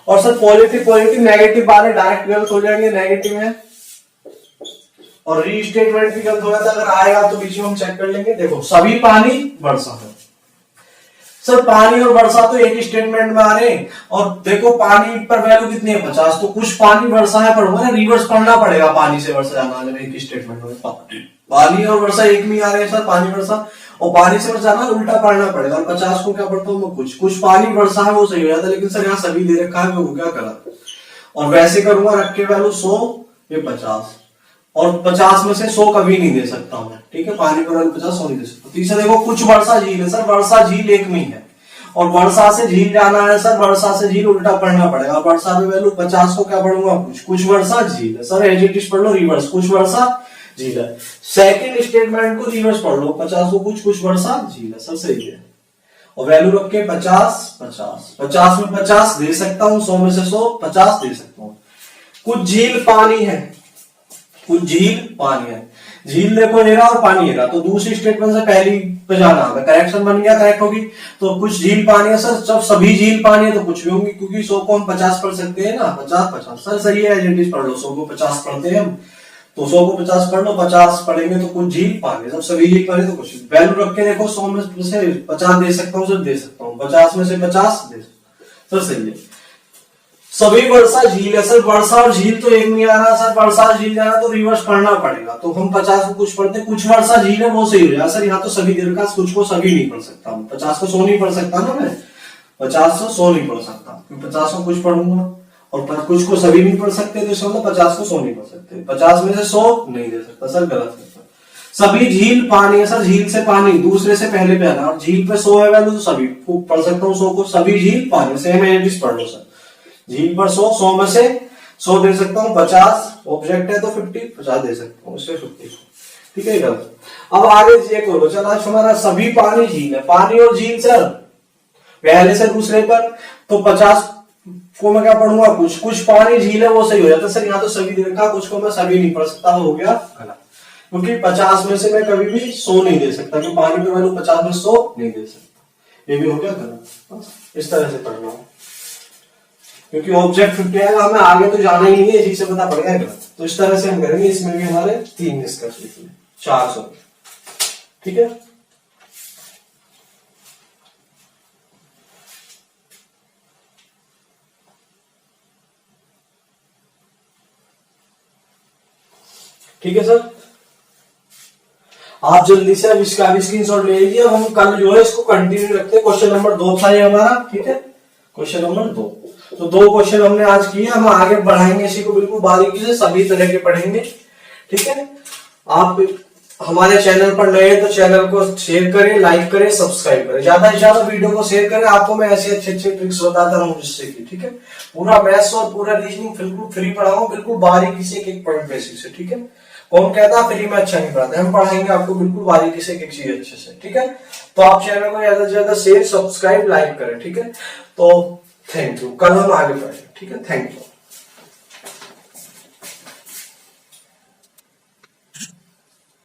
और सर पॉजिटिव पॉजिटिव नेगेटिव वाले डायरेक्ट गलत हो जाएंगे, नेगेटिव है, और री स्टेटमेंट भी गलत हो जाता है, अगर आएगा तो बीच में हम चेक कर लेंगे। देखो सभी पानी वर्षा है, सर पानी और वर्षा तो एक ही स्टेटमेंट में आ रहे हैं, और देखो पानी पर वैल्यू कितनी है 50, तो कुछ पानी वर्षा है पढ़ूंगा ना, रिवर्स पढ़ना पड़ेगा, पानी से वर्षा जाना जब एक ही स्टेटमेंट में। पानी और वर्षा एक में आ रहे हैं सर, पानी वर्षा, और पानी से वर्षा जाना उल्टा पढ़ना पड़ेगा। और 50 को क्या पढ़ता हूँ मैं, कुछ पानी वर्षा है वो सही हो जाता है, लेकिन सर यहाँ सभी दे रखा है, वो क्या करा, और वैसे करूंगा रख के वैल्यू 100 ये 50, और 50 में से 100 कभी नहीं दे सकता मैं, ठीक है, पानी पर 50 100 नहीं दे सकता। तीसरा देखो कुछ वर्षा झील है सर, वर्षा झील एक में ही है, और वर्षा से झील जाना है सर, वर्षा से झील उल्टा पढ़ना पड़ेगा। वर्षा में वैल्यू 50 को क्या पढ़ूंगा, कुछ वर्षा झील है सर, एज इट इज पढ़ लो रिवर्स, कुछ वर्षा झील है। सेकेंड स्टेटमेंट को रिवर्स पढ़ लो, 50 को कुछ वर्षा झील है सर, सही है। और वैल्यू रख के 50 में 50 दे सकता हूँ, 100 में से 100 50 दे सकता हूँ। कुछ झील पानी है, कुछ झील पानी है, झील देखो हेरा और पानी हेरा, तो दूसरी स्टेटमेंट से पहली पे जाना है, करेक्शन बन गया, करेक्ट होगी। तो कुछ झील पानी है सर, जब सभी झील पानी है तो कुछ भी होंगी, क्योंकि 100 को हम 50 पढ़ सकते हैं ना, 50 सर सही है, एज इट इज पढ़ लो, 100 को 50 पढ़ते हैं हम, तो 100 को 50 पढ़ लो, 50 पढ़ेंगे तो कुछ झील पानी, जब सभी झील पानी तो कुछ। वैल्यू रख के देखो, 100 में से 50 दे सकता हूँ सर, दे सकता हूँ, 50 में से 50 दे सर, सही है। सभी वर्षा झील है सर, वर्षा और झील तो एक नहीं आ रहा सर, वर्षा झील जाना तो रिवर्स पढ़ना पड़ेगा, तो हम 50 को कुछ पढ़ते, कुछ वर्षा झील है वो सही हो जाए सर, यहाँ तो सभी दे रखा, कुछ को सभी नहीं पढ़ सकता, 50 को 100 नहीं पढ़ सकता ना मैं, 50 को 100 नहीं पढ़ सकता, 50 को कुछ पढ़ूंगा, और कुछ को सभी नहीं पढ़ सकते, तो इसका मतलब 50 को 100 नहीं पढ़ सकते, 50 में से 100 नहीं दे सकता सर, गलत है। सभी झील पानी है सर, झील से पानी दूसरे से पहले पे आना, और झील पे 100 है वैल्यू तो सभी को पढ़ सकता हूँ, 100 को सभी झील पानी, सेम एज पढ़ लो सर, झील पर 100 में से 100 दे सकता हूँ, 50 ऑब्जेक्ट है तो 50 दे सकता हूँ, इससे 50, ठीक है गलत। अब आगे ये करो, चल आज हमारा सभी पानी झील है, पानी और झील सर पहले से दूसरे पर, तो 50 को मैं क्या पढ़ूंगा, कुछ पानी झील है वो सही हो जाता है सर, यहाँ तो सभी दे रखा, कुछ को मैं सभी नहीं पढ़ सकता, हो गया गलत, क्योंकि 50 में से मैं कभी भी 100 नहीं दे सकता, क्योंकि पानी पे वैल्यू 50 में 100 नहीं दे सकता, ये भी हो गया गलत। इस तरह से पढ़ना है, क्योंकि ऑब्जेक्ट 50 आएगा, हमें आगे तो जाना ही नहीं है, इसी से पता पड़ गया गलत। तो इस तरह से हम करेंगे, इसमें भी हमारे 3 डिस्कस लिखिए, 400, ठीक है। ठीक है सर, आप जल्दी से अब इसका भी स्क्रीनशॉट ले लीजिए। अब हम कल जो है इसको कंटिन्यू रखते हैं, क्वेश्चन नंबर 2 था ये हमारा, ठीक है, क्वेश्चन नंबर 2। तो 2 क्वेश्चन हमने आज किए, हम आगे बढ़ाएंगे इसी को बिल्कुल बारीकी से, सभी तरह के पढ़ेंगे, ठीक है। आप हमारे चैनल पर नए तो चैनल को शेयर करें, लाइक करें, सब्सक्राइब करें, ज्यादा से ज्यादा वीडियो को शेयर करें, आपको मैं ऐसे अच्छे ट्रिक्स बताता रहूं जिससे कि, ठीक है, पूरा मैथ्स और पूरा रीजनिंग बिल्कुल फ्री पढ़ाऊं, बिल्कुल बारीकी से एक पॉइंट बेसिक से, ठीक है। कौन कहता फ्री में अच्छा नहीं पढ़ाते, हम पढ़ाएंगे आपको बिल्कुल बारीकी से एक चीज अच्छे से, ठीक है। तो आप चैनल को ज्यादा से ज्यादा शेयर, सब्सक्राइब, लाइक करें, ठीक है। तो थैंक यू, कल हम आगे बढ़ेंगे, ठीक है, थैंक यू।